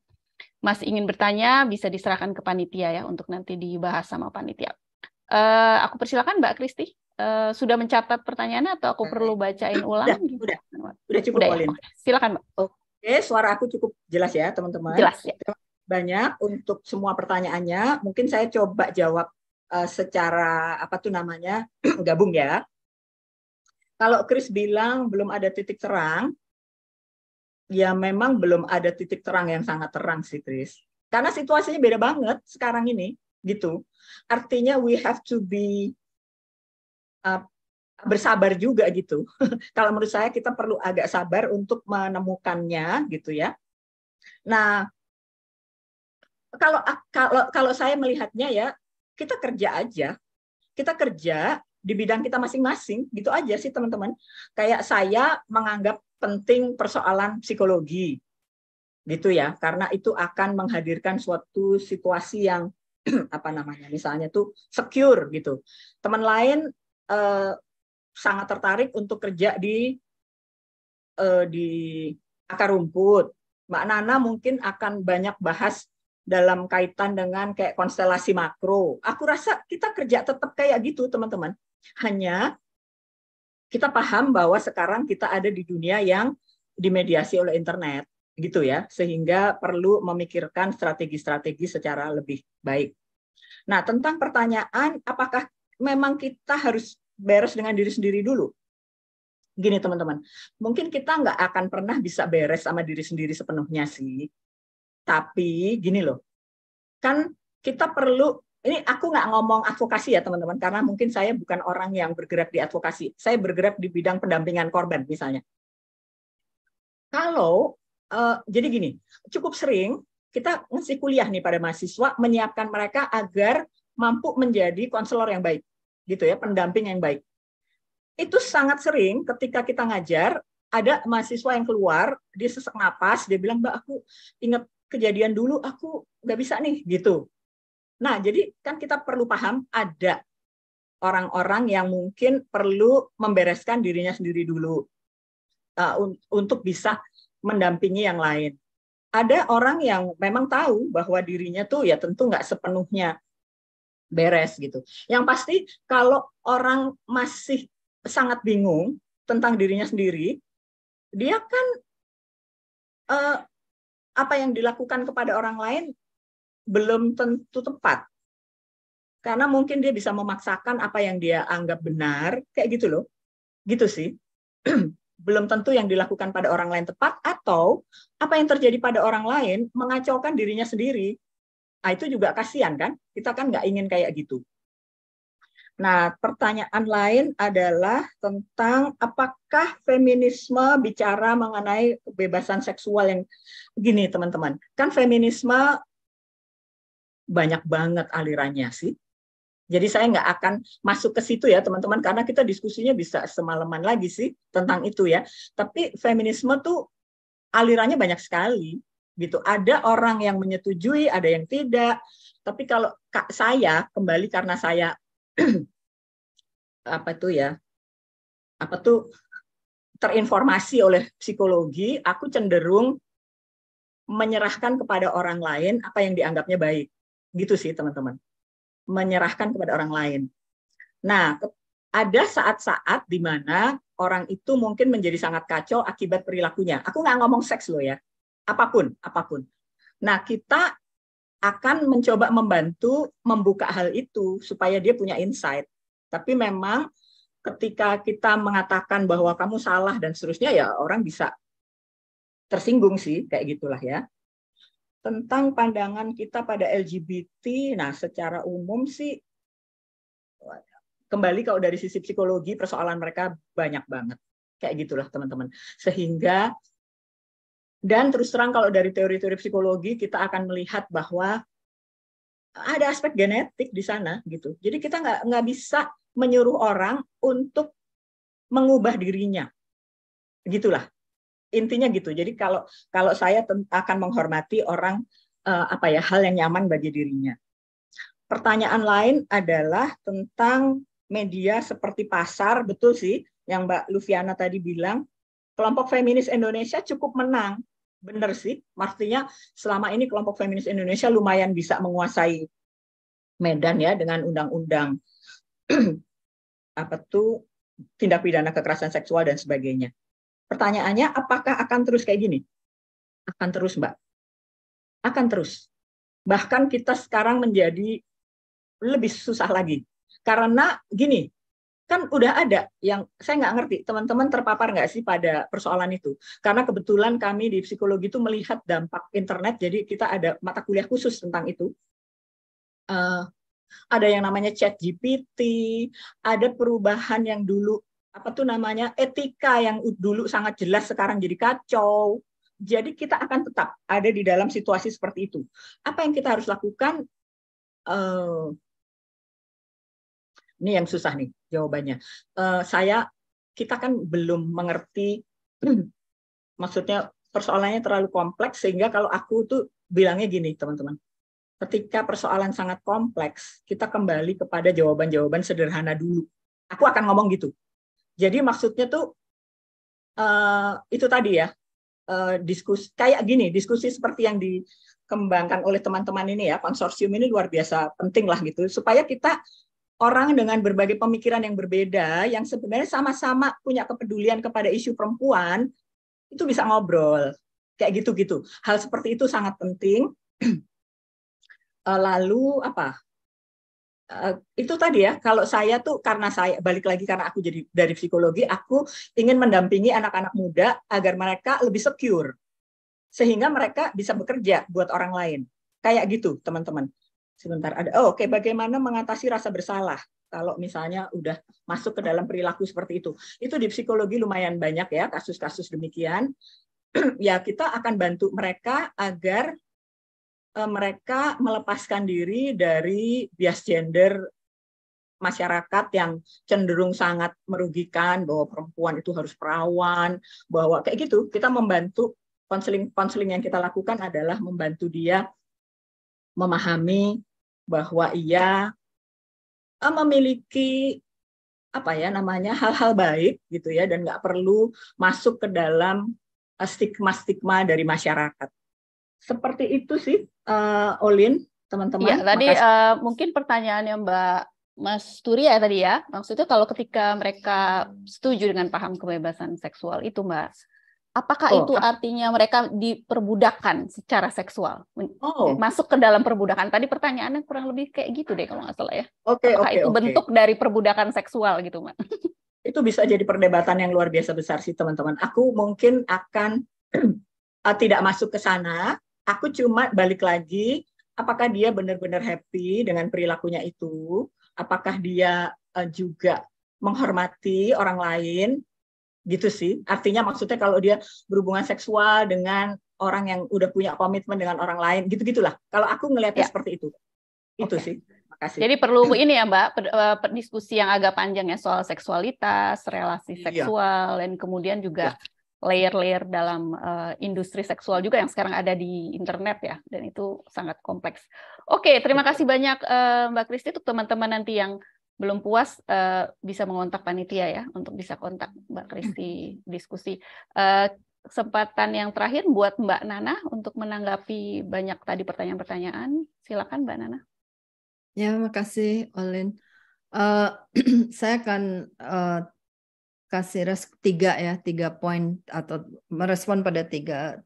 masih ingin bertanya, bisa diserahkan ke panitia ya, untuk nanti dibahas sama panitia. Aku persilakan Mbak Kristi. Sudah mencatat pertanyaannya atau aku perlu bacain ulang? Udah cukup, Olin. Ya? Silakan, Mbak. Oke, suara aku cukup jelas ya, teman-teman. Jelas ya. Terima kasih banyak untuk semua pertanyaannya. Mungkin saya coba jawab secara gabung ya. Kalau Chris bilang belum ada titik terang, ya memang belum ada titik terang yang sangat terang sih, Chris. Karena situasinya beda banget sekarang ini, gitu. Artinya we have to be bersabar juga gitu. Kalau menurut saya kita perlu agak sabar untuk menemukannya gitu ya. Nah, kalau saya melihatnya ya, kita kerja aja. Kita kerja di bidang kita masing-masing, gitu aja sih teman-teman. Kayak saya menganggap penting persoalan psikologi. Gitu ya, karena itu akan menghadirkan suatu situasi yang misalnya tuh secure gitu. Teman lain sangat tertarik untuk kerja di akar rumput. Mbak Nana mungkin akan banyak bahas dalam kaitan dengan kayak konstelasi makro. Aku rasa kita kerja tetap kayak gitu, teman-teman. Hanya kita paham bahwa sekarang kita ada di dunia yang dimediasi oleh internet, gitu ya, sehingga perlu memikirkan strategi-strategi secara lebih baik. Nah, tentang pertanyaan apakah memang kita harus beres dengan diri sendiri dulu? Gini teman-teman, mungkin kita nggak akan pernah bisa beres sama diri sendiri sepenuhnya sih. Tapi gini loh, kan kita perlu, ini aku nggak ngomong advokasi ya teman-teman, karena mungkin saya bukan orang yang bergerak di advokasi. Saya bergerak di bidang pendampingan korban misalnya. Jadi gini, cukup sering kita ngasih kuliah nih pada mahasiswa, menyiapkan mereka agar mampu menjadi konselor yang baik, gitu ya, pendamping yang baik. Itu sangat sering ketika kita ngajar, ada mahasiswa yang keluar, dia sesak napas, dia bilang, Mbak, aku ingat kejadian dulu, aku nggak bisa nih, gitu. Nah, jadi kan kita perlu paham, ada orang-orang yang mungkin perlu membereskan dirinya sendiri dulu untuk bisa mendampingi yang lain. Ada orang yang memang tahu bahwa dirinya tuh ya tentu nggak sepenuhnya beres gitu. Yang pasti kalau orang masih sangat bingung tentang dirinya sendiri, dia kan apa yang dilakukan kepada orang lain belum tentu tepat. Karena mungkin dia bisa memaksakan apa yang dia anggap benar, kayak gitu loh. Gitu sih. Belum tentu yang dilakukan pada orang lain tepat, atau apa yang terjadi pada orang lain mengacaukan dirinya sendiri. Nah, itu juga kasihan kan? Kita kan nggak ingin kayak gitu. Nah, pertanyaan lain adalah tentang apakah feminisme bicara mengenai kebebasan seksual yang gini, teman-teman. Kan feminisme banyak banget alirannya sih. Jadi saya nggak akan masuk ke situ ya teman-teman, karena kita diskusinya bisa semalaman lagi sih tentang itu ya. Tapi feminisme tuh alirannya banyak sekali gitu. Ada orang yang menyetujui, ada yang tidak. Tapi kalau saya kembali karena saya terinformasi oleh psikologi, aku cenderung menyerahkan kepada orang lain apa yang dianggapnya baik. Gitu sih teman-teman. Menyerahkan kepada orang lain. Nah, ada saat-saat di mana orang itu mungkin menjadi sangat kacau akibat perilakunya. Aku nggak ngomong seks loh ya, apapun. Nah, kita akan mencoba membantu membuka hal itu supaya dia punya insight. Tapi memang ketika kita mengatakan bahwa kamu salah dan seterusnya, ya orang bisa tersinggung sih, kayak gitulah ya. Tentang pandangan kita pada LGBT, nah secara umum sih, kembali kalau dari sisi psikologi, persoalan mereka banyak banget. Kayak gitulah teman-teman. Sehingga, dan terus terang kalau dari teori-teori psikologi, kita akan melihat bahwa ada aspek genetik di sana. Gitu. Jadi kita nggak bisa menyuruh orang untuk mengubah dirinya. Gitulah. Intinya gitu. Jadi kalau saya akan menghormati orang hal yang nyaman bagi dirinya. Pertanyaan lain adalah tentang media seperti pasar, betul sih yang Mbak Lufiana tadi bilang, kelompok feminis Indonesia cukup menang. Benar sih, artinya selama ini kelompok feminis Indonesia lumayan bisa menguasai medan ya dengan undang-undang tindak pidana kekerasan seksual dan sebagainya. Pertanyaannya, apakah akan terus kayak gini? Akan terus, Mbak. Akan terus. Bahkan kita sekarang menjadi lebih susah lagi. Karena gini, kan udah ada yang, saya nggak ngerti, teman-teman terpapar nggak sih pada persoalan itu? Karena kebetulan kami di psikologi itu melihat dampak internet, jadi kita ada mata kuliah khusus tentang itu. Ada yang namanya ChatGPT, ada perubahan yang dulu etika yang dulu sangat jelas sekarang jadi kacau. Jadi kita akan tetap ada di dalam situasi seperti itu. Apa yang kita harus lakukan? Ini yang susah nih jawabannya. Kita kan belum mengerti, maksudnya persoalannya terlalu kompleks, sehingga kalau aku tuh bilangnya gini teman-teman. Ketika persoalan sangat kompleks, kita kembali kepada jawaban-jawaban sederhana dulu. Aku akan ngomong gitu. Jadi maksudnya tuh itu tadi ya, diskusi kayak gini, diskusi seperti yang dikembangkan oleh teman-teman ini ya, konsorsium ini luar biasa penting lah gitu, supaya kita orang dengan berbagai pemikiran yang berbeda, yang sebenarnya sama-sama punya kepedulian kepada isu perempuan, itu bisa ngobrol kayak gitu-gitu. Hal seperti itu sangat penting. Lalu itu tadi ya, kalau saya tuh karena saya balik lagi karena aku jadi dari psikologi, aku ingin mendampingi anak-anak muda agar mereka lebih secure sehingga mereka bisa bekerja buat orang lain. Kayak gitu, teman-teman. Sebentar ada. Oke, bagaimana mengatasi rasa bersalah kalau misalnya udah masuk ke dalam perilaku seperti itu. Itu di psikologi lumayan banyak ya kasus-kasus demikian. Ya, kita akan bantu mereka agar mereka melepaskan diri dari bias gender masyarakat yang cenderung sangat merugikan, bahwa perempuan itu harus perawan, bahwa kayak gitu. Kita membantu, konseling yang kita lakukan adalah membantu dia memahami bahwa ia memiliki hal-hal baik gitu ya, dan nggak perlu masuk ke dalam stigma-stigma dari masyarakat. Seperti itu sih, Olin, teman-teman. Ya, tadi mungkin pertanyaannya Mbak Mas Turia tadi ya, maksudnya kalau ketika mereka setuju dengan paham kebebasan seksual itu, Mbak, apakah itu artinya mereka diperbudakkan secara seksual, masuk ke dalam perbudakan? Tadi pertanyaannya kurang lebih kayak gitu deh kalau nggak salah ya. Apakah itu bentuk dari perbudakan seksual gitu, Mbak? Itu bisa jadi perdebatan yang luar biasa besar sih, teman-teman. Aku mungkin akan tidak masuk ke sana. Aku cuma balik lagi, apakah dia benar-benar happy dengan perilakunya itu? Apakah dia juga menghormati orang lain, gitu sih. Artinya maksudnya kalau dia berhubungan seksual dengan orang yang udah punya komitmen dengan orang lain, gitu-gitulah. Kalau aku ngelihatnya seperti itu. Itu sih. Makasih. Jadi perlu ini ya Mbak, diskusi yang agak panjang ya soal seksualitas, relasi seksual, dan kemudian juga layer-layer dalam industri seksual juga yang sekarang ada di internet ya, dan itu sangat kompleks. Oke, terima kasih banyak Mbak Kristi. Untuk teman-teman nanti yang belum puas bisa mengontak panitia ya untuk bisa kontak Mbak Kristi diskusi. Kesempatan yang terakhir buat Mbak Nana untuk menanggapi banyak tadi pertanyaan-pertanyaan. Silakan Mbak Nana. Ya, makasih Olin. Saya akan kasih 3 poin atau merespon pada tiga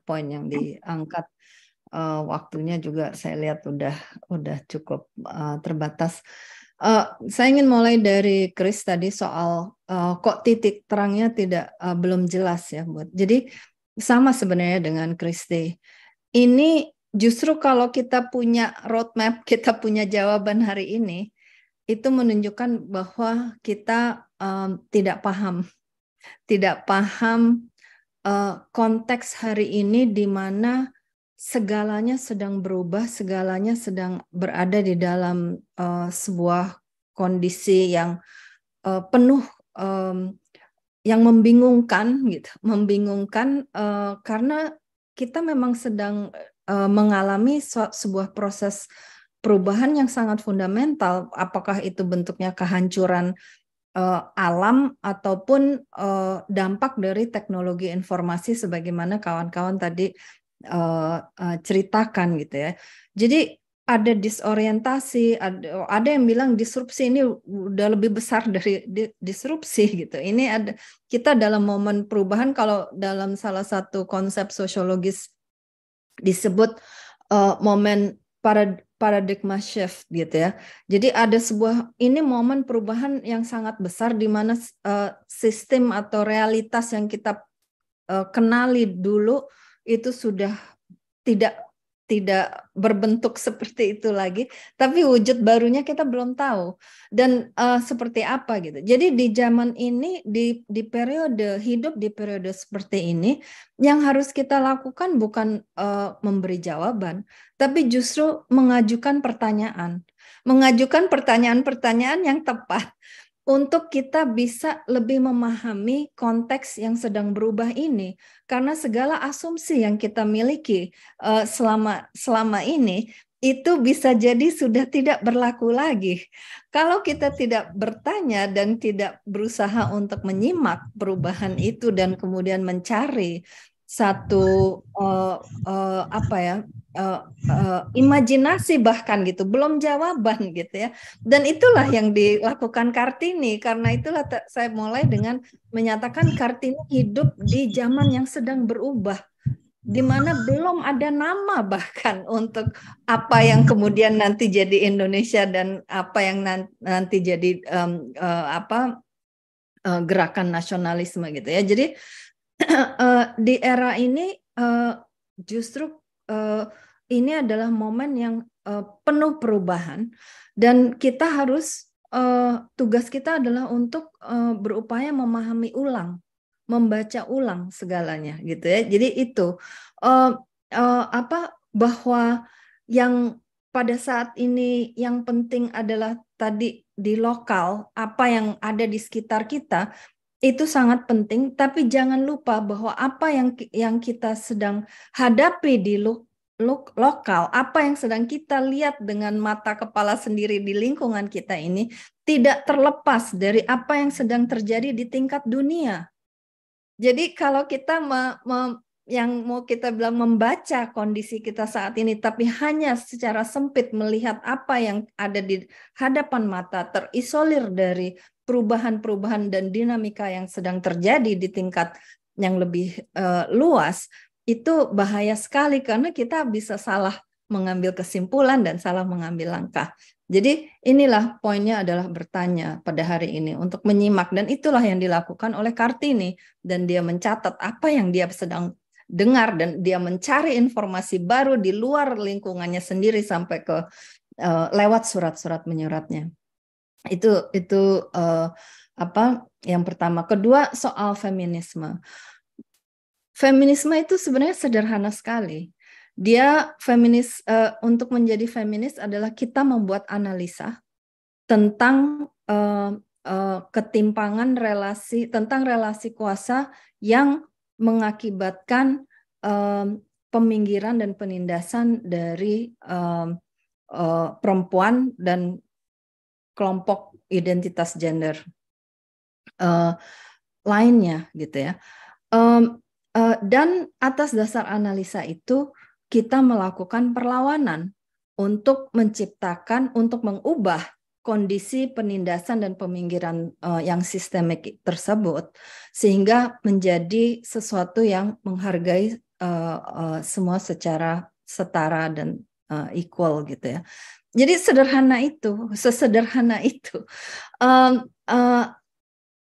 poin yang diangkat. Waktunya juga saya lihat udah cukup terbatas. Saya ingin mulai dari Chris tadi soal kok titik terangnya belum jelas ya, buat. Jadi sama sebenarnya dengan Kristi. Ini justru kalau kita punya roadmap, kita punya jawaban hari ini, itu menunjukkan bahwa kita tidak paham konteks hari ini di mana segalanya sedang berubah, segalanya sedang berada di dalam sebuah kondisi yang penuh yang membingungkan gitu, karena kita memang sedang mengalami sebuah proses perubahan yang sangat fundamental, apakah itu bentuknya kehancuran alam ataupun dampak dari teknologi informasi sebagaimana kawan-kawan tadi ceritakan gitu ya. Jadi ada disorientasi, ada yang bilang disrupsi ini udah lebih besar dari disrupsi gitu. Ini ada kita dalam momen perubahan, kalau dalam salah satu konsep sosiologis disebut momen paradigma shift gitu ya. Jadi ada ini momen perubahan yang sangat besar di mana sistem atau realitas yang kita kenali dulu itu sudah tidak berbentuk seperti itu lagi, tapi wujud barunya kita belum tahu dan seperti apa gitu. Jadi di zaman ini, di periode hidup di periode seperti ini, yang harus kita lakukan bukan memberi jawaban, tapi justru mengajukan pertanyaan-pertanyaan yang tepat untuk kita bisa lebih memahami konteks yang sedang berubah ini, karena segala asumsi yang kita miliki selama ini itu bisa jadi sudah tidak berlaku lagi. Kalau kita tidak bertanya dan tidak berusaha untuk menyimak perubahan itu dan kemudian mencari satu imajinasi bahkan gitu, belum jawaban gitu ya. Dan itulah yang dilakukan Kartini. Karena itulah saya mulai dengan menyatakan Kartini hidup di zaman yang sedang berubah, di mana belum ada nama bahkan untuk apa yang kemudian nanti jadi Indonesia dan apa yang nanti jadi gerakan nasionalisme gitu ya. Jadi di era ini justru ini adalah momen yang penuh perubahan, dan kita harus tugas kita adalah untuk berupaya memahami ulang, membaca ulang segalanya gitu ya. Jadi itu bahwa yang pada saat ini yang penting adalah tadi di lokal, apa yang ada di sekitar kita, itu sangat penting, tapi jangan lupa bahwa apa yang kita sedang hadapi di lokal, apa yang sedang kita lihat dengan mata kepala sendiri di lingkungan kita ini tidak terlepas dari apa yang sedang terjadi di tingkat dunia. Jadi kalau kita yang mau kita bilang membaca kondisi kita saat ini, tapi hanya secara sempit melihat apa yang ada di hadapan mata, terisolir dari perubahan-perubahan dan dinamika yang sedang terjadi di tingkat yang lebih luas, itu bahaya sekali karena kita bisa salah mengambil kesimpulan dan salah mengambil langkah. Jadi inilah poinnya adalah bertanya pada hari ini untuk menyimak, dan itulah yang dilakukan oleh Kartini, dan dia mencatat apa yang dia sedang dengar dan dia mencari informasi baru di luar lingkungannya sendiri sampai ke lewat surat-surat menyuratnya. Itu apa yang pertama. Kedua, soal feminisme. Feminisme itu sebenarnya sederhana sekali. Dia feminis, untuk menjadi feminis adalah kita membuat analisa tentang ketimpangan relasi, tentang relasi kuasa yang mengakibatkan peminggiran dan penindasan dari perempuan dan kelompok identitas gender lainnya, gitu ya. Dan atas dasar analisa itu kita melakukan perlawanan untuk menciptakan, untuk mengubah kondisi penindasan dan peminggiran yang sistemik tersebut, sehingga menjadi sesuatu yang menghargai semua secara setara dan equal, gitu ya. Jadi sesederhana itu.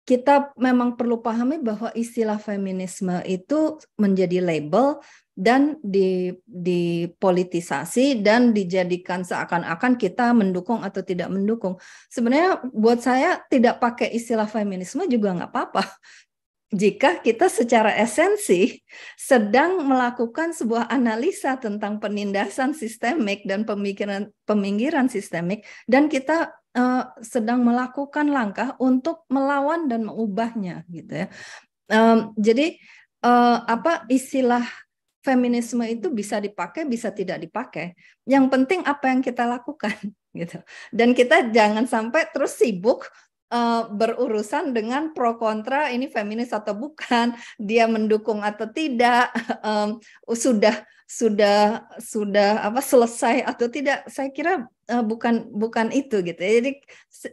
Kita memang perlu pahami bahwa istilah feminisme itu menjadi label dan dipolitisasi dan dijadikan seakan-akan kita mendukung atau tidak mendukung. Sebenarnya buat saya tidak pakai istilah feminisme juga nggak apa-apa. Jika kita secara esensi sedang melakukan sebuah analisa tentang penindasan sistemik dan peminggiran sistemik, dan kita sedang melakukan langkah untuk melawan dan mengubahnya, gitu ya. Jadi istilah feminisme itu bisa dipakai, bisa tidak dipakai. Yang penting apa yang kita lakukan, gitu. Dan kita jangan sampai terus sibuk berurusan dengan pro kontra, ini feminis atau bukan, dia mendukung atau tidak, sudah selesai atau tidak. Saya kira bukan itu, gitu. Jadi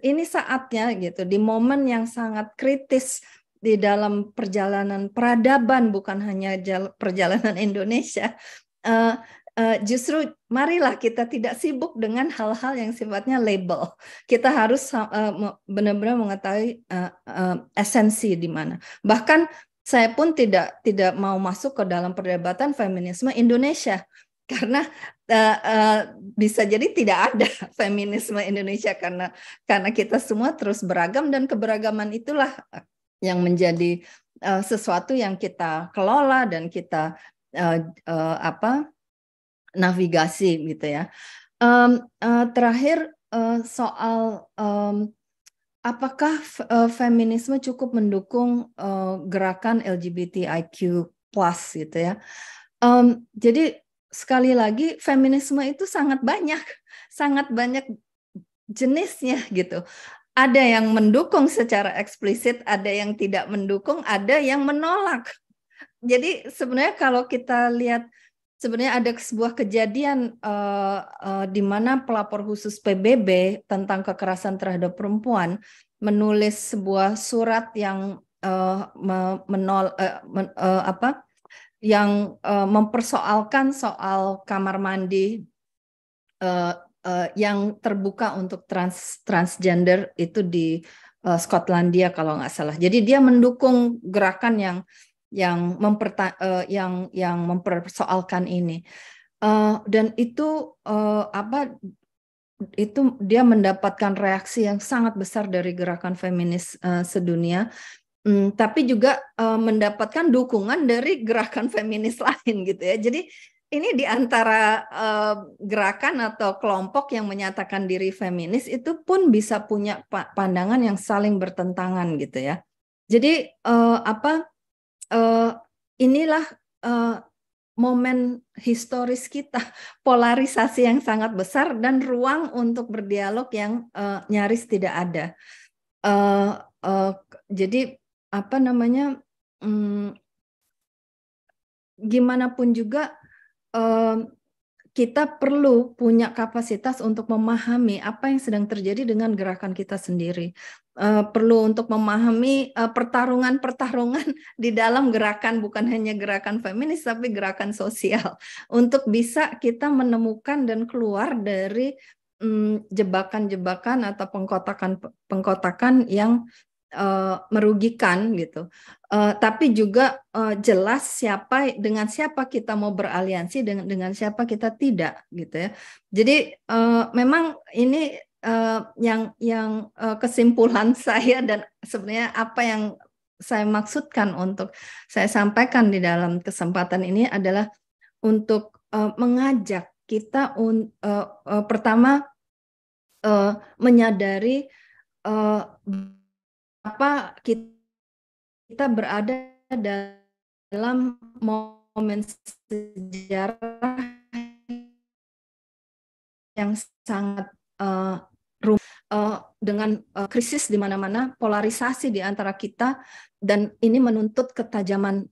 ini saatnya, gitu, di momen yang sangat kritis di dalam perjalanan peradaban, bukan hanya perjalanan Indonesia. Justru marilah kita tidak sibuk dengan hal-hal yang sifatnya label. Kita harus benar-benar mengetahui esensi di mana. Bahkan saya pun tidak mau masuk ke dalam perdebatan feminisme Indonesia, karena bisa jadi tidak ada feminisme Indonesia karena kita semua terus beragam, dan keberagaman itulah yang menjadi sesuatu yang kita kelola dan kita navigasi, gitu ya. Terakhir soal apakah feminisme cukup mendukung gerakan LGBTIQ+, gitu ya. Jadi sekali lagi feminisme itu sangat banyak jenisnya, gitu. Ada yang mendukung secara eksplisit, ada yang tidak mendukung, ada yang menolak. Jadi sebenarnya kalau kita lihat, sebenarnya ada sebuah kejadian di mana pelapor khusus PBB tentang kekerasan terhadap perempuan menulis sebuah surat yang mempersoalkan soal kamar mandi yang terbuka untuk transgender itu di Skotlandia kalau nggak salah. Jadi dia mendukung gerakan yang mempersoalkan ini, dan itu dia mendapatkan reaksi yang sangat besar dari gerakan feminis sedunia, tapi juga mendapatkan dukungan dari gerakan feminis lain, gitu ya. Jadi ini di antara gerakan atau kelompok yang menyatakan diri feminis itu pun bisa punya pandangan yang saling bertentangan gitu ya. Jadi inilah momen historis kita, polarisasi yang sangat besar dan ruang untuk berdialog yang nyaris tidak ada. Jadi apa namanya? Gimana pun juga kita perlu punya kapasitas untuk memahami apa yang sedang terjadi dengan gerakan kita sendiri. Perlu untuk memahami pertarungan-pertarungan di dalam gerakan, bukan hanya gerakan feminis, tapi gerakan sosial. Untuk bisa kita menemukan dan keluar dari jebakan-jebakan atau pengkotakan yang merugikan gitu. Tapi juga jelas dengan siapa kita mau beraliansi, dengan siapa kita tidak gitu ya. Jadi memang ini yang kesimpulan saya dan sebenarnya apa yang saya maksudkan untuk saya sampaikan di dalam kesempatan ini adalah untuk mengajak kita pertama menyadari apa kita berada dalam momen sejarah yang sangat dengan krisis di mana-mana, polarisasi di antara kita, dan ini menuntut ketajaman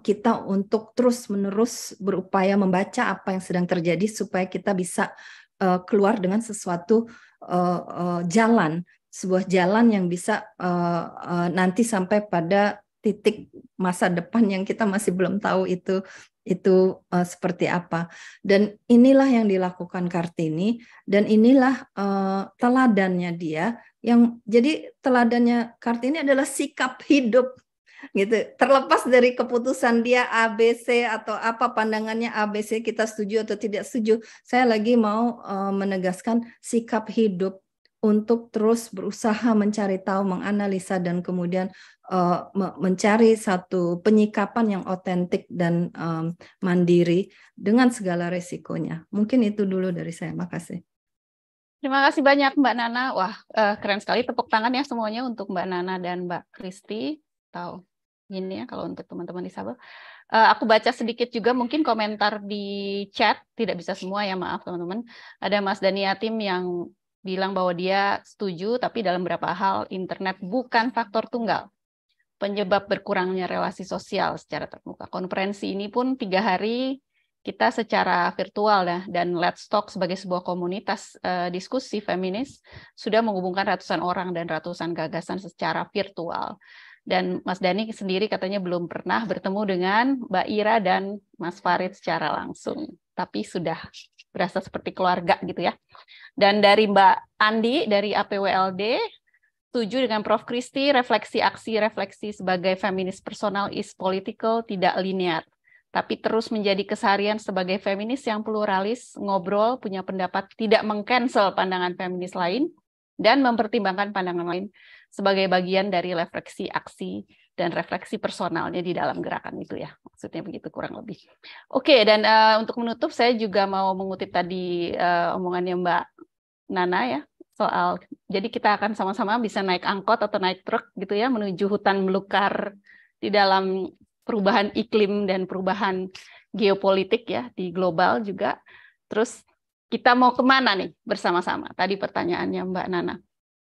kita untuk terus-menerus berupaya membaca apa yang sedang terjadi supaya kita bisa keluar dengan sesuatu sebuah jalan yang bisa nanti sampai pada titik masa depan yang kita masih belum tahu itu seperti apa. Dan inilah yang dilakukan Kartini, dan inilah teladannya dia. Jadi teladannya Kartini adalah sikap hidup gitu. Terlepas dari keputusan dia ABC atau apa pandangannya ABC, kita setuju atau tidak setuju, saya lagi mau menegaskan sikap hidup untuk terus berusaha mencari tahu, menganalisa, dan kemudian mencari satu penyikapan yang otentik dan mandiri dengan segala resikonya. Mungkin itu dulu dari saya. Makasih. Terima kasih banyak Mbak Nana. Wah, keren sekali. Tepuk tangan ya semuanya untuk Mbak Nana dan Mbak Kristi. Tahu gini ya kalau untuk teman-teman disabel. Aku baca sedikit juga mungkin komentar di chat. Tidak bisa semua ya, maaf teman-teman. Ada Mas Dani Yatim yang bilang bahwa dia setuju, tapi dalam beberapa hal internet bukan faktor tunggal penyebab berkurangnya relasi sosial secara terbuka. Konferensi ini pun 3 hari kita secara virtual ya, dan Let's Talk sebagai sebuah komunitas diskusi feminis sudah menghubungkan ratusan orang dan ratusan gagasan secara virtual. Dan Mas Dani sendiri katanya belum pernah bertemu dengan Mbak Ira dan Mas Farid secara langsung, tapi sudah berasa seperti keluarga gitu ya. Dan dari Mbak Andi dari APWLD, setuju dengan Prof. Kristi, refleksi sebagai feminis personal is political, tidak linear, tapi terus menjadi keseharian sebagai feminis yang pluralis, ngobrol, punya pendapat, tidak meng-cancel pandangan feminis lain, dan mempertimbangkan pandangan lain sebagai bagian dari refleksi aksi dan refleksi personalnya di dalam gerakan itu ya. Maksudnya begitu kurang lebih. Oke, dan untuk menutup saya juga mau mengutip tadi omongannya Mbak Nana ya, soal jadi kita akan sama-sama bisa naik angkot atau naik truk gitu ya menuju hutan belukar di dalam perubahan iklim dan perubahan geopolitik ya di global juga. Terus kita mau kemana nih bersama-sama? Tadi pertanyaannya Mbak Nana.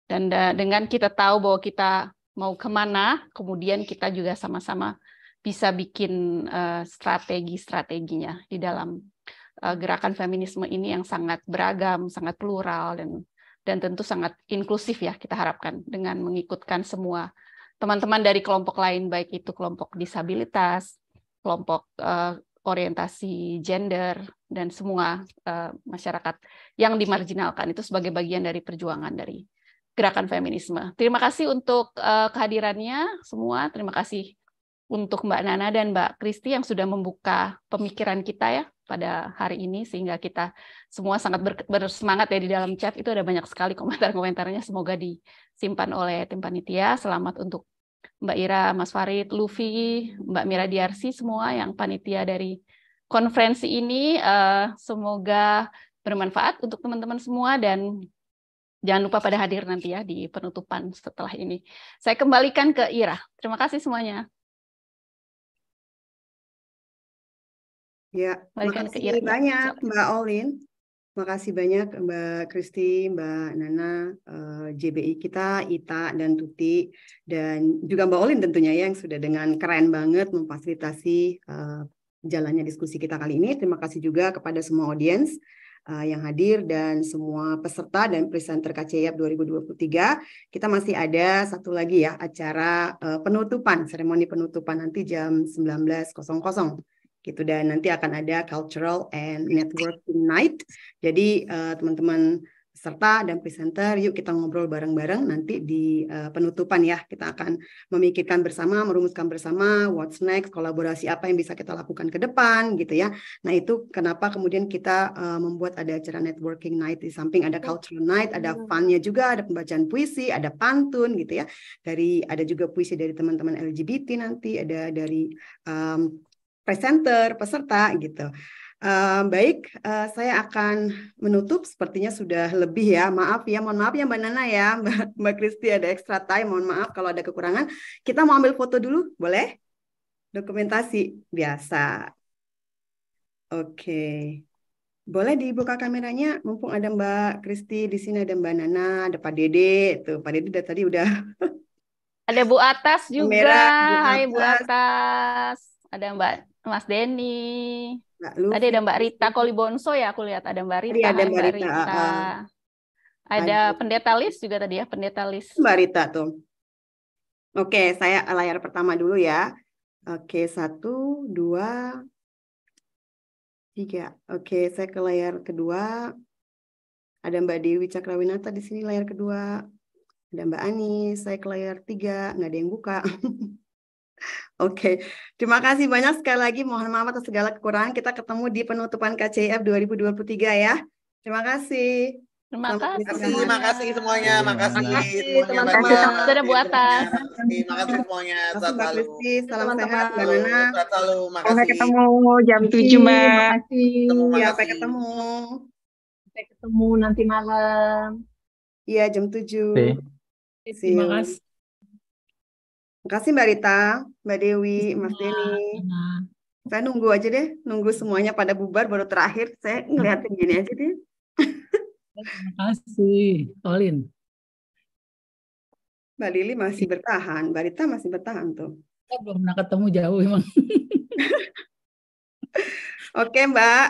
Dan dengan kita tahu bahwa kita mau kemana, kemudian kita juga sama-sama bisa bikin strategi-strateginya di dalam gerakan feminisme ini yang sangat beragam, sangat plural, dan tentu sangat inklusif ya kita harapkan dengan mengikutkan semua teman-teman dari kelompok lain, baik itu kelompok disabilitas, kelompok orientasi gender, dan semua masyarakat yang dimarginalkan itu sebagai bagian dari perjuangan dari gerakan feminisme. Terima kasih untuk kehadirannya semua. Terima kasih untuk Mbak Nana dan Mbak Kristi yang sudah membuka pemikiran kita ya pada hari ini, sehingga kita semua sangat bersemangat ya di dalam chat. Itu ada banyak sekali komentar-komentarnya. Semoga disimpan oleh tim panitia. Selamat untuk Mbak Ira, Mas Farid, Luffy, Mbak Mira Diarsi, semua yang panitia dari konferensi ini semoga bermanfaat untuk teman-teman semua dan jangan lupa pada hadir nanti ya di penutupan setelah ini. Saya kembalikan ke Ira. Terima kasih semuanya. Ya, Kembalikan ke makasih Ira. banyak Mbak Olin. Makasih banyak Mbak Kristi, Mbak Nana, JBI kita, Ita, dan Tuti, dan juga Mbak Olin tentunya yang sudah dengan keren banget memfasilitasi jalannya diskusi kita kali ini. Terima kasih juga kepada semua audiens yang hadir dan semua peserta dan presenter KCIAP 2023. Kita masih ada satu lagi ya acara penutupan, seremoni penutupan nanti jam 19.00 gitu, dan nanti akan ada cultural and networking night. Jadi teman-teman peserta dan presenter, yuk kita ngobrol bareng-bareng nanti di penutupan ya. Kita akan memikirkan bersama, merumuskan bersama what's next, kolaborasi apa yang bisa kita lakukan ke depan gitu ya. Nah itu kenapa kemudian kita membuat ada acara networking night, di samping ada cultural night, ada fun-nya juga, ada pembacaan puisi, ada pantun gitu ya. Ada juga puisi dari teman-teman LGBT nanti, ada dari presenter, peserta gitu. Baik, saya akan menutup. Sepertinya sudah lebih ya. Maaf ya, mohon maaf ya Mbak Nana ya, Mbak Kristi ada extra time. Mohon maaf kalau ada kekurangan. Kita mau ambil foto dulu, boleh? Dokumentasi biasa. Oke, boleh dibuka kameranya. Mumpung ada Mbak Kristi di sini, ada Mbak Nana, ada Pak Dede. Tuh, Pak Dede tadi udah. Ada Bu Atas juga. Kamera, Hai Bu Atas. Ada Mas Denny. Tadi ada Mbak Rita Kolibonso ya, aku lihat ada Mbak Rita. Ada Mbak Rita. Ada Pendeta Lis juga tadi ya, Pendeta Lis. Mbak Rita tuh. Oke, saya layar pertama dulu ya. Oke, 1, 2, 3. Oke, saya ke layar kedua. Ada Mbak Dewi Cakrawinata di sini layar kedua. Ada Mbak Ani, saya ke layar 3, nggak ada yang buka. Oke, terima kasih banyak sekali lagi. Mohon maaf atas segala kekurangan. Kita ketemu di penutupan KCIAP 2023 ya. Terima kasih. Terima kasih. Terima kasih semuanya. Makasih teman-teman. Sudah Bu Atas. Terima kasih semuanya. Terima kasih Mbak Kristi. Salam sehat Mbak Nana. Sampai ketemu jam 7 Mbak. Sampai ketemu. Sampai ketemu nanti malam. Iya, jam 7. Terima kasih. Terima kasih Mbak Rita, Mbak Dewi, Mas Denny. Saya nunggu aja deh, nunggu semuanya pada bubar baru terakhir. Saya ngeliatin gini aja deh. Terima kasih, Olin. Mbak Lili masih bertahan, Mbak Rita masih bertahan tuh. Kita belum pernah ketemu jauh emang. Oke Mbak.